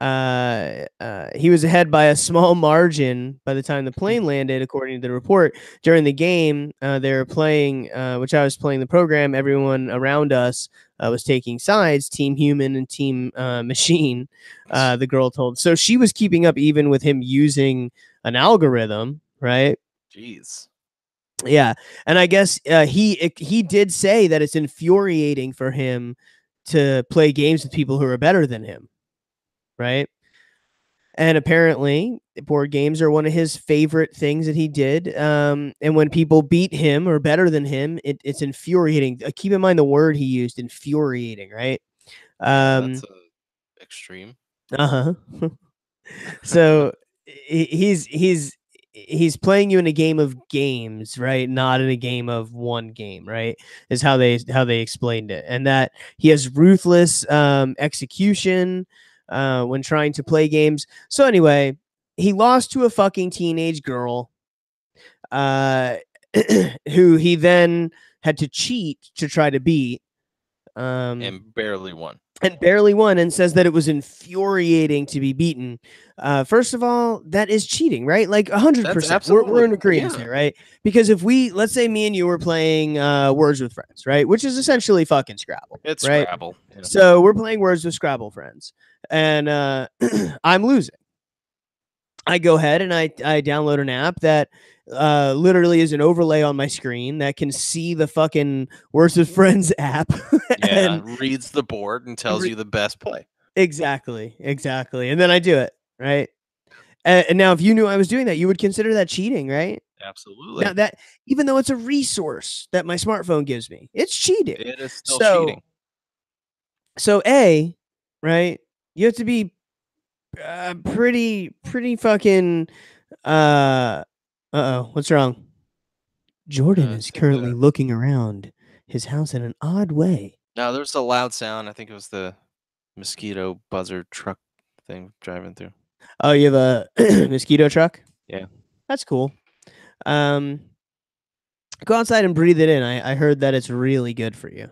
He was ahead by a small margin by the time the plane landed, according to the report. During the game, they were playing, which I was playing the program. Everyone around us was taking sides, Team Human and Team Machine. The girl told, so she was keeping up even with him using an algorithm, right? Jeez. Yeah, and I guess he did say that it's infuriating for him to play games with people who are better than him, right? And apparently, board games are one of his favorite things that he did. And when people beat him or better than him, it's infuriating. Keep in mind the word he used, infuriating, right? Yeah, that's Um, extreme. uh huh. So he's playing you in a game of games, right? Not in a game of one game, right? Is how they explained it, and that he has ruthless execution when trying to play games. So anyway, he lost to a fucking teenage girl, uh, who he then had to cheat to try to beat. And barely won. And barely won, and says that it was infuriating to be beaten. First of all, that is cheating, right? Like That's 100%. We're absolutely, in agreement yeah. there, right? Because if let's say me and you were playing Words with Friends, right? Which is Yeah. essentially fucking Scrabble, It's right? Scrabble. Yeah. So we're playing Words with Scrabble friends, and I'm losing. I go ahead and I download an app that literally is an overlay on my screen that can see the fucking Words with Friends app. Yeah, And reads the board and tells re- you the best play. exactly. And then I do it, right? And now if you knew I was doing that, you would consider that cheating, right? Now Absolutely. that even though it's a resource that my smartphone gives me, it's cheating. It is still So cheating. A, right? You have to be pretty fucking uh-oh, what's wrong? Jordan I is think currently looking around his house in an odd way. no, there's a loud sound. I think it was the mosquito buzzer truck thing driving through. Oh, you have a mosquito truck? Yeah. That's cool. Um, go outside and breathe it in. I heard that it's really good for you.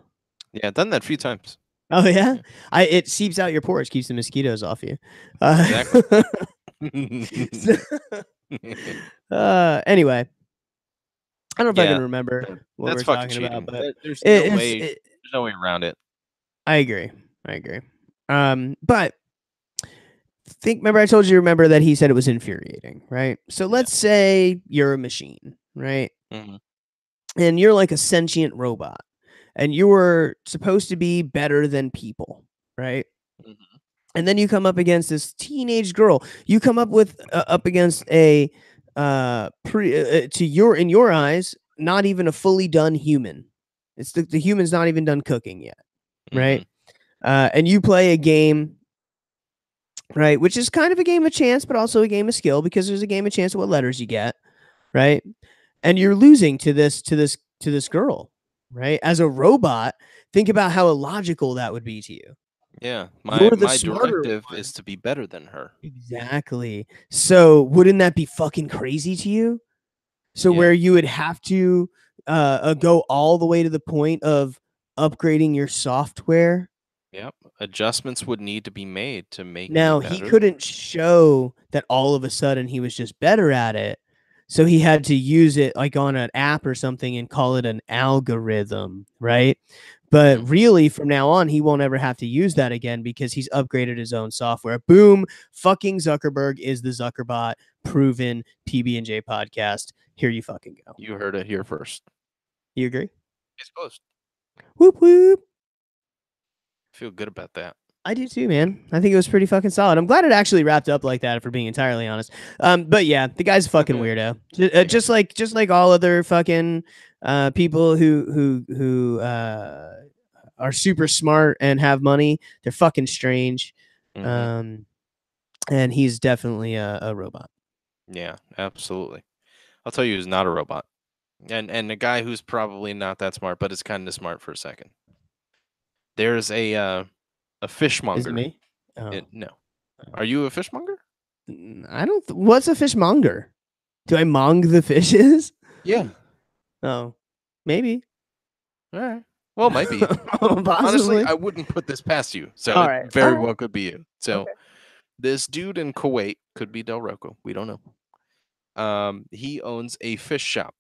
Yeah, done that a few times. Oh yeah, Yeah. it seeps out your pores, keeps the mosquitoes off you. Exactly. So- anyway, I don't know if I can Yeah. remember what That's we're fucking talking about, cheating. but There's no it's way there's no way around it. I agree. I agree. But remember I told you remember that he said it was infuriating, right? So Yeah. let's say you're a machine, right? Hmm. And you're like a sentient robot, and you were supposed to be better than people, right? Hmm. And then you come up against this teenage girl. You come up against a to your in your eyes not even a fully done human. It's the human's not even done cooking yet, right? Hmm. And you play a game, right, which is kind of a game of chance, but also a game of skill because there's a game of chance of what letters you get, right? And you're losing to this girl, right? As a robot, think about how illogical that would be to you. Yeah. My You're the my smarter directive is one. to be better than her. Exactly. So wouldn't that be fucking crazy to you? So Yeah. where you would have to go all the way to the point of upgrading your software. Yep. Adjustments would need to be made to make me Now he better. couldn't show that all of a sudden he was just better at it. So he had to use it like on an app or something and call it an algorithm, right? But Hmm. really, from now on, he won't ever have to use that again because he's upgraded his own software. Boom! Fucking Zuckerberg is the Zuckerbot. Proven PB&J podcast. Here you fucking go. You heard it here first. You agree? It's close. Whoop whoop. Feel good about that. I do too, man. I think it was pretty fucking solid. I'm glad it actually wrapped up like that, for being entirely honest. But yeah, the guy's a fucking weirdo. Yeah. Just like all other fucking people who are super smart and have money. They're fucking strange. Hmm. Um, and he's definitely a robot. Yeah, absolutely. I'll tell you who's not a robot. And a guy who's probably not that smart, but is kind of smart for a second. There's a Is it fishmonger. me? Oh, No. Are you a fishmonger? I don't. What's a fishmonger? Do I mong the fishes? Yeah. Oh, maybe. All right. Well, might be. Honestly, Possibly. I wouldn't put this past you. So All it right. All very right. well could be you. So Okay. this dude in Kuwait could be Del Rocco. We don't know. He owns a fish shop.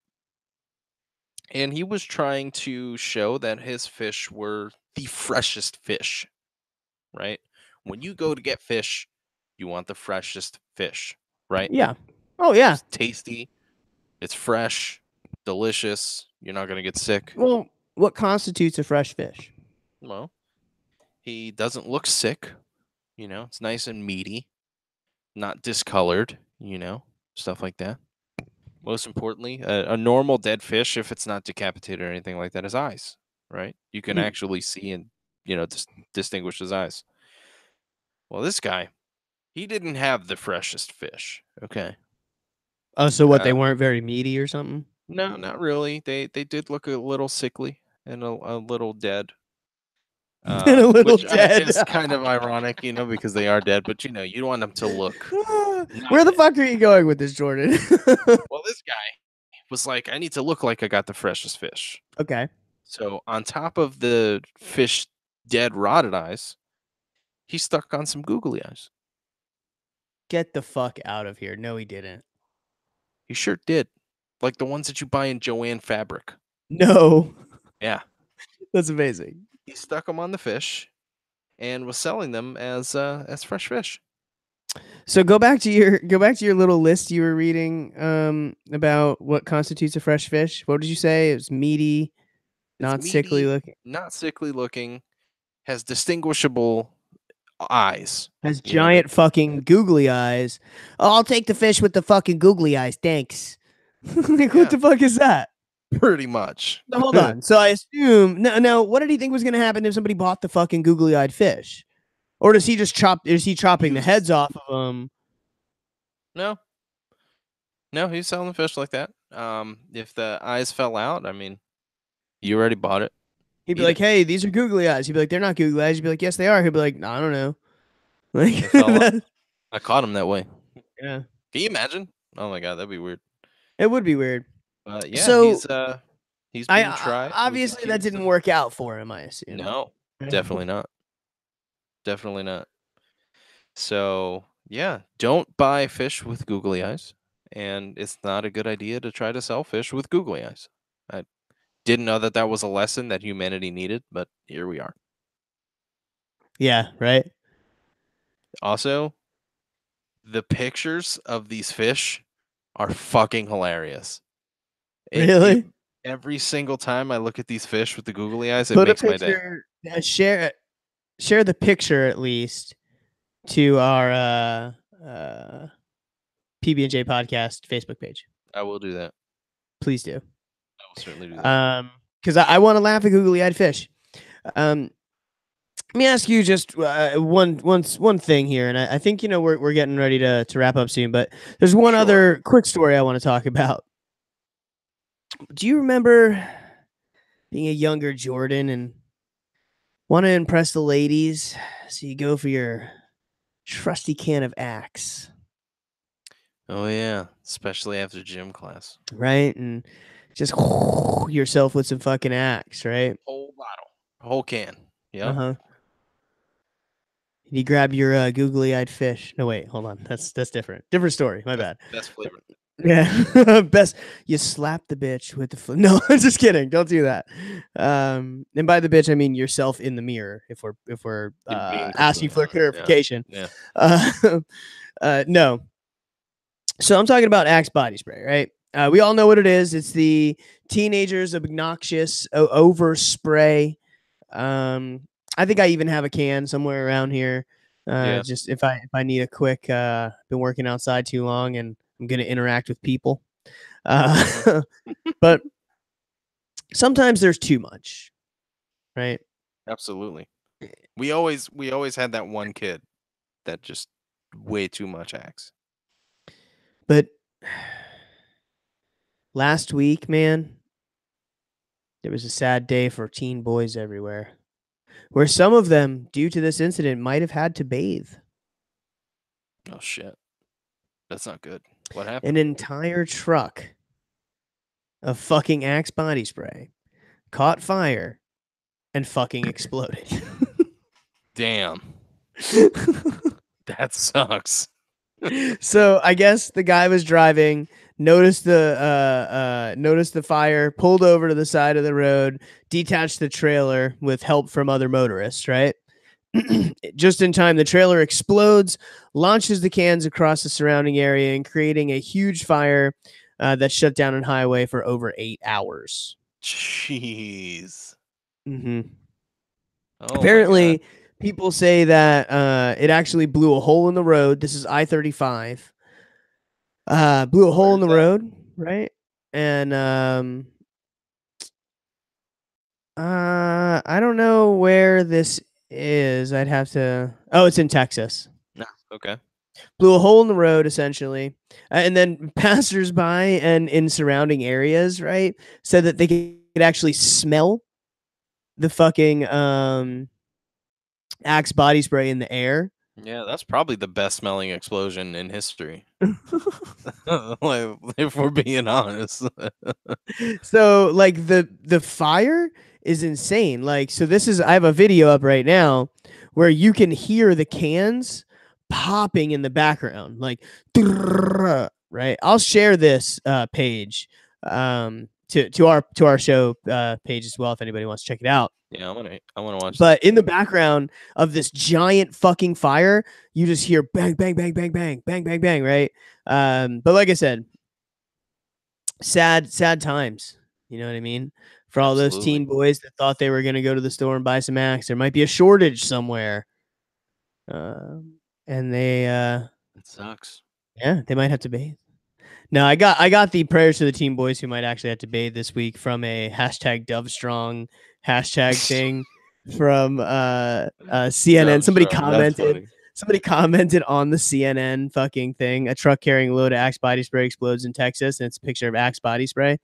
And he was trying to show that his fish were the freshest fish, right? When you go to get fish, you want the freshest fish, right? Yeah. Oh yeah. It's tasty, It's fresh, delicious. You're not gonna get sick. Well, what constitutes a fresh fish? Well, he doesn't look sick. It's nice and meaty, not discolored. Stuff like that. Most importantly, a normal dead fish, if it's not decapitated or anything like that, has eyes, right? You can Hmm. actually see and distinguish his eyes. Well, this guy, he didn't have the freshest fish. Okay. Oh, so what? They Uh, weren't very meaty or something? no, not really. They did look a little sickly and a little dead. And a little Which dead. is kind of ironic, because they are dead. But you want them to look not Where the dead. fuck are you going with this, Jordan? Well, this guy was like, I need to look like I got the freshest fish. Okay. So on top of the fish dead rotted eyes, he stuck on some googly eyes. Get the fuck out of here. No, he didn't. He sure did. Like the ones that you buy in Joanne fabric. No. Yeah. That's amazing. He stuck them on the fish and was selling them as fresh fish. So go back to your little list you were reading about what constitutes a fresh fish. What did you say? It was meaty, It's not sickly meaty, looking. not sickly looking, has distinguishable eyes. Has They giant fucking googly eyes. Oh, I'll take the fish with the fucking googly eyes. Thanks. Like, Yeah. what the fuck is that? pretty much. No, hold on. So I assume no. What did he think was going to happen if somebody bought the fucking googly-eyed fish, or does he just chop? Is he chopping the was- heads off of them? No, he's selling fish like that. If the eyes fell out, I mean, you already bought it. He'd be Eat like, it. "Hey, these are googly eyes." He'd be like, "They're not googly eyes." He'd be like, "Yes, they are." He'd be like, "No, I don't know." They Like, fell out. I caught him that way. yeah, Can you imagine? Oh my god, that'd be weird. it would be weird. Yeah, So he's I being tried. He was obviously that accused didn't of- work out for him. I assume. No, definitely not. Definitely not. So yeah, don't buy fish with googly eyes, and it's not a good idea to try to sell fish with googly eyes. I didn't know that was a lesson that humanity needed, but here we are. Yeah. Right. Also, the pictures of these fish are fucking hilarious. Really? Every single time I look at these fish with the googly eyes, it Put a makes my day. picture. Share the picture at least to our PBnJ podcast Facebook page. I will do that. Please do. I will certainly do that. Because I want to laugh at googly-eyed fish. Let me ask you just one thing here, and I think we're getting ready to wrap up soon, but there's one Sure. other quick story I want to talk about. Do you remember being a younger Jordan and want to impress the ladies, so you go for your trusty can of Axe, Oh yeah, especially after gym class. right? And just yourself with some fucking Axe, right? Whole bottle, whole can. Yeah. Uh-huh. You grab your googly-eyed fish. No, wait, hold on. That's different. Different story. My bad. Best flavor. Yeah, best. You slap the bitch with the no. I'm just kidding. Don't do that. And by the bitch, I mean yourself in the mirror. If we're asking for clarification. Yeah. No. So I'm talking about Axe body spray, right? We all know what it is. It's the teenagers obnoxious overspray. I think I even have a can somewhere around here. Yeah. Just if I need a quick. Been working outside too long and I'm going to interact with people. But sometimes there's too much, right? Absolutely. We always had that one kid that just way too much Axe. But last week, man, there was a sad day for teen boys everywhere, where some of them, due to this incident, might have had to bathe. Oh shit. That's not good. What happened? An entire truck of fucking Axe body spray caught fire and fucking exploded. Damn. That sucks. So I guess the guy was driving, noticed the fire, pulled over to the side of the road, detached the trailer with help from other motorists, right? Just in time, the trailer explodes, launches the cans across the surrounding area and creating a huge fire. that shut down a highway for over 8 hours. Jeez. Hmm. Oh my god. Apparently, people say that it actually blew a hole in the road. This is I-35. Blew a hole in Where's the that? road, right? And I don't know where this is. I'd have to. Oh, it's in Texas. No. Okay. Blew a hole in the road, essentially, and then passersby and in surrounding areas, right, said that they could actually smell the fucking Axe body spray in the air. Yeah, that's probably the best smelling explosion in history. Like, if we're being honest. So like the fire is insane. Like so this is I have a video up right now where you can hear the cans popping in the background like right. I'll share this page to our show page as well if anybody wants to check it out. Yeah, I wanna watch that. But in the background of this giant fucking fire, you just hear bang bang bang bang bang bang bang bang, right? But like I said, sad times. You know what I mean? For all those Absolutely. teen boys that thought they were going to go to the store and buy some Axe, there might be a shortage somewhere. And It sucks. yeah, they might have to bathe. No, I got the prayers to the teen boys who might actually have to bathe this week from a hashtag Dove Strong hashtag thing from CNN. Dumb strong, that's funny. Somebody commented on the CNN fucking thing. A truck carrying a load of Axe body spray explodes in Texas, and it's a picture of Axe body spray.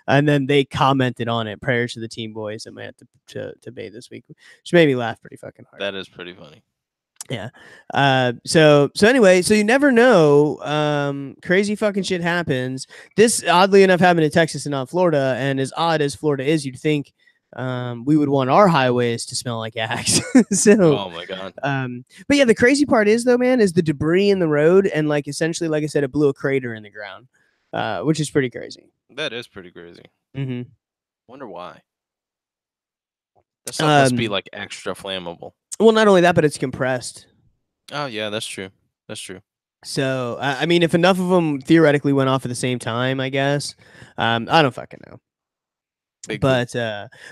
And then they commented on it. Prayers to the teen boys that might have to bathe this week, which made me laugh pretty fucking hard. That is pretty funny. Yeah. So anyway, so you never know. Crazy fucking shit happens. This oddly enough happened in Texas and not Florida. And as odd as Florida is, you'd think we would want our highways to smell like Axe. So Oh my god. but yeah, the crazy part is though, man, is the debris in the road and like essentially, like I said, it blew a crater in the ground. Which is pretty crazy. That is pretty crazy. Mm-hmm. Wonder why. That stuff must be, Um, like, extra flammable. well, not only that, but it's compressed. Oh, yeah, that's true. That's true. So I mean, if enough of them theoretically went off at the same time, I guess. I don't fucking know. Big poop.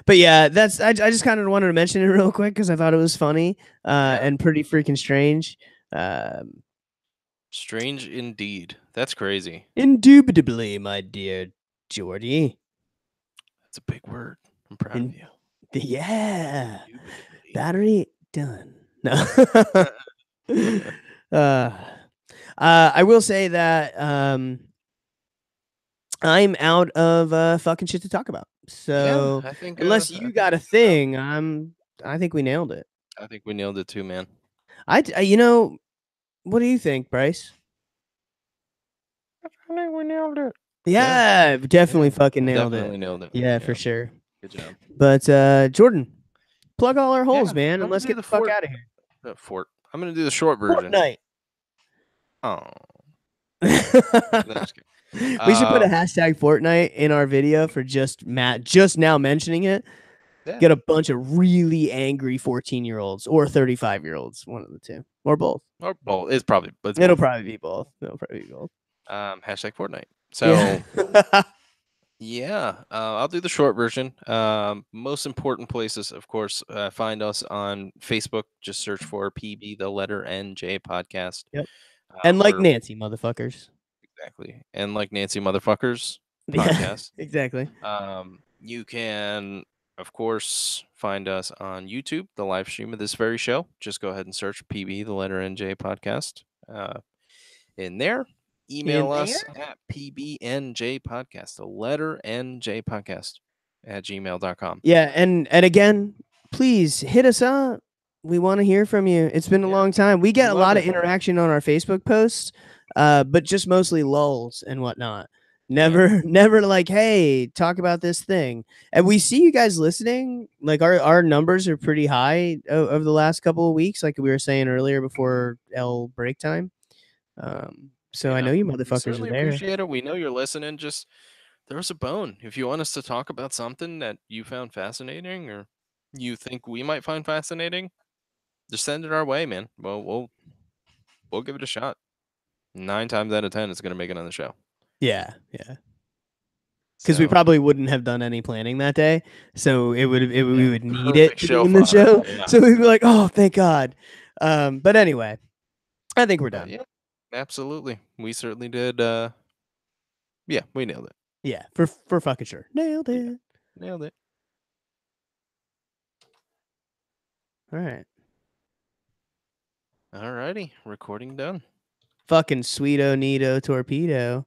But yeah, that's I just kind of wanted to mention it real quick because I thought it was funny Yeah. and pretty freaking strange. Um, Strange indeed. That's crazy. Indubitably, my dear Jordy. That's a big word. I'm proud of In, you. yeah, Indubitably. battery done. No. uh, I will say that I'm out of fucking shit to talk about. Yeah, So unless I you think got a we should go. thing, I think we nailed it. I think we nailed it too, man. You know, what do you think, Bryce? I think we nailed it. Yeah, Yeah, definitely yeah. fucking nailed it. Definitely nailed it. Yeah, for Yeah. sure. Good job. But Jordan, plug all our holes, Yeah, man, and I'm gonna let's do get the the fuck fort out of here. fort. I'm gonna do the short version. Fortnite. Oh, no, just kidding. We should put a Uh, hashtag Fortnite in our video for just Matt just now mentioning it. yeah. Get a bunch of really angry 14-year-olds or 35-year-olds, one of the two, or both. Or both. It's It'll both. probably be both. It'll probably be both. Hashtag Fortnite. Yeah. So yeah, I'll do the short version. Most important places, of course, find us on Facebook. Just search for PB the letter NJ podcast. Yep. And like We're Nancy, motherfuckers. exactly and like Nancy motherfuckers Yeah, podcast. exactly. You can, of course, find us on YouTube, the live stream of this very show. Just go ahead and search PB the letter NJ podcast. In there. In Email there. us at PBnJ podcast, the letter NJ podcast at gmail.com. Yeah, and again, please hit us up. We want to hear from you. It's been a Yeah, long time. We we get a love lot of it. interaction on our Facebook posts, but just mostly lulls and whatnot. Yeah. Never like, hey, talk about this thing. And we see you guys listening. Like our numbers are pretty high over the last couple of weeks, like we were saying earlier before L break time. So I Yeah. know you We motherfuckers are certainly there. appreciate it. We know you're listening. Just throw us a bone. If you want us to talk about something that you found fascinating or you think we might find fascinating, just send it our way, man. Well, we'll give it a shot. 9 times out of 10, it's going to make it on the show. Yeah, yeah. because we So probably wouldn't have done any planning that day. So we yeah, would need it perfect to be show in the fodder. show. Yeah. So we'd be like, oh, thank God. But anyway, I think we're But done. yeah, absolutely. We certainly did. Yeah, we nailed it. Yeah, for fucking sure. Nailed Yeah, it. nailed it. All right. Alrighty, recording done. Fucking sweeto neato torpedo.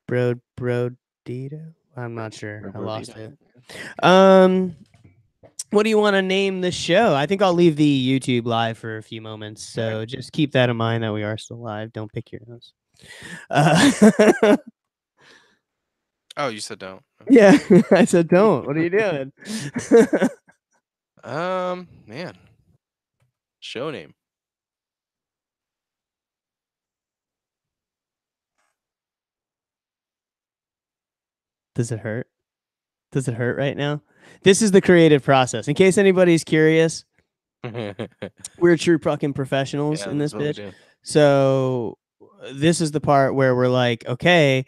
Brodito. I'm not sure. I lost Robertito. it. Okay. What do you want to name the show? I think I'll leave the YouTube live for a few moments. Alright. So just keep that in mind that we are still live. Don't pick your nose. Uh, Oh, you said don't. yeah, I said don't. What are you doing? Man, show name. Does it hurt? Does it hurt right now? This is the creative process. In case anybody's curious, Yeah, we're true fucking professionals in this this is what we bitch. do. So this is the part where we're like, okay,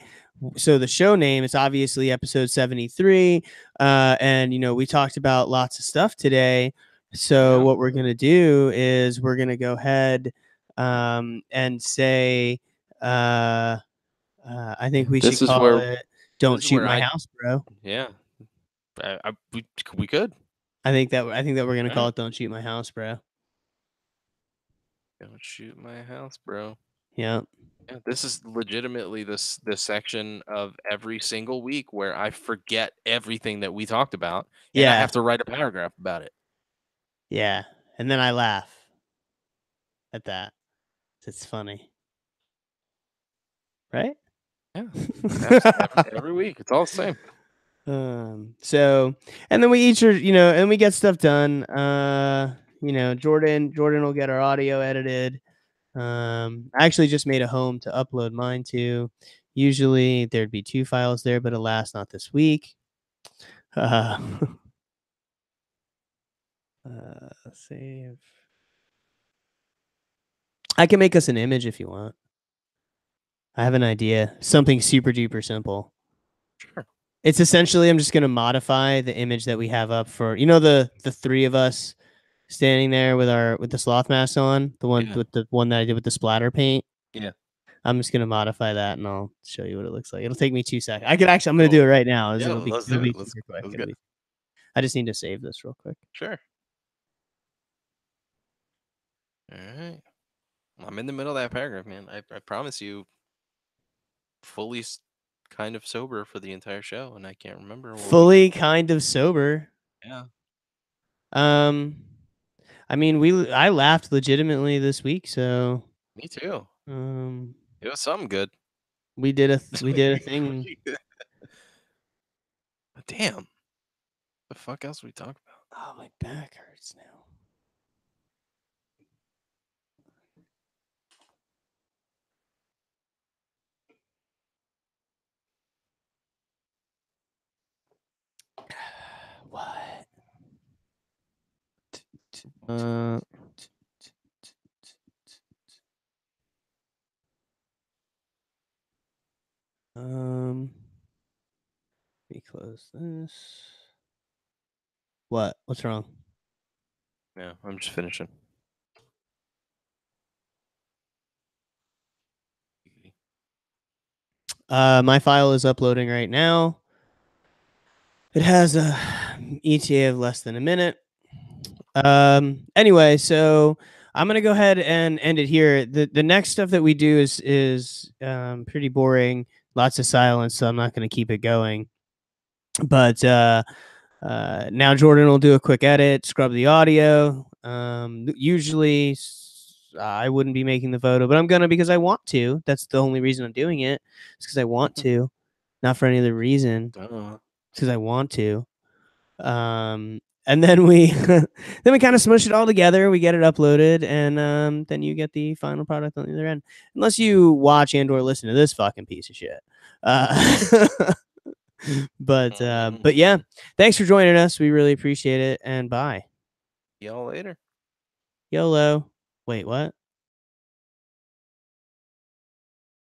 so the show name is obviously episode 73. And we talked about lots of stuff today. So Yeah. what we're gonna do is we're gonna go ahead and say I think we should This is call where it Don't this is Shoot where My I House, Bro. yeah. We could. I think that we're gonna All call right. it Don't Shoot My House, Bro. Don't shoot my house, bro. Yeah. Yeah, this is legitimately this section of every single week where I forget everything that we talked about, and I Yeah. have to write a paragraph about it. Yeah. And then I laugh at that. It's funny. Right? Yeah, every week, it's all the same. So and then we each are, and we get stuff done. Jordan will get our audio edited. I actually just made a home to upload mine to. Usually there'd be 2 files there, but alas, not this week. Uh, save. I can make us an image if you want. I have an idea. Something super duper simple. Sure. It's essentially I'm just gonna modify the image that we have up for the 3 of us standing there with the sloth mask on, Yeah. the one that I did with the splatter paint. Yeah. I'm just gonna modify that and I'll show you what it looks like. It'll take me 2 seconds. I'm gonna do Cool. it right now. Yeah, let's do It'll it. be super quick. Let's go. I just need to save this real quick. Sure. All right. I'm in the middle of that paragraph, man. I promise you, fully kind of sober for the entire show, and I can't remember what we. Fully kind of sober. Yeah. Um, I mean, I laughed legitimately this week, so Me too. um, It was something good. we did a thing. Damn. The fuck else we talk about? Oh, my back hurts now. What? Let me close this. What? What's wrong? Yeah, I'm just finishing. My file is uploading right now. It has a ETA of less than a minute. Anyway, so I'm gonna go ahead and end it here. The next stuff that we do is pretty boring, lots of silence, so I'm not gonna keep it going. But now Jordan will do a quick edit, scrub the audio. Usually I wouldn't be making the photo, but I'm gonna because I want to. That's the only reason I'm doing it. It's because I want to, not for any other reason. Duh. It's because I want to. And then we then we kind of smush it all together. We get it uploaded, and then you get the final product on the other end. Unless you watch and or listen to this fucking piece of shit. But yeah, thanks for joining us. We really appreciate it, and bye. Y'all later. YOLO. Wait, what?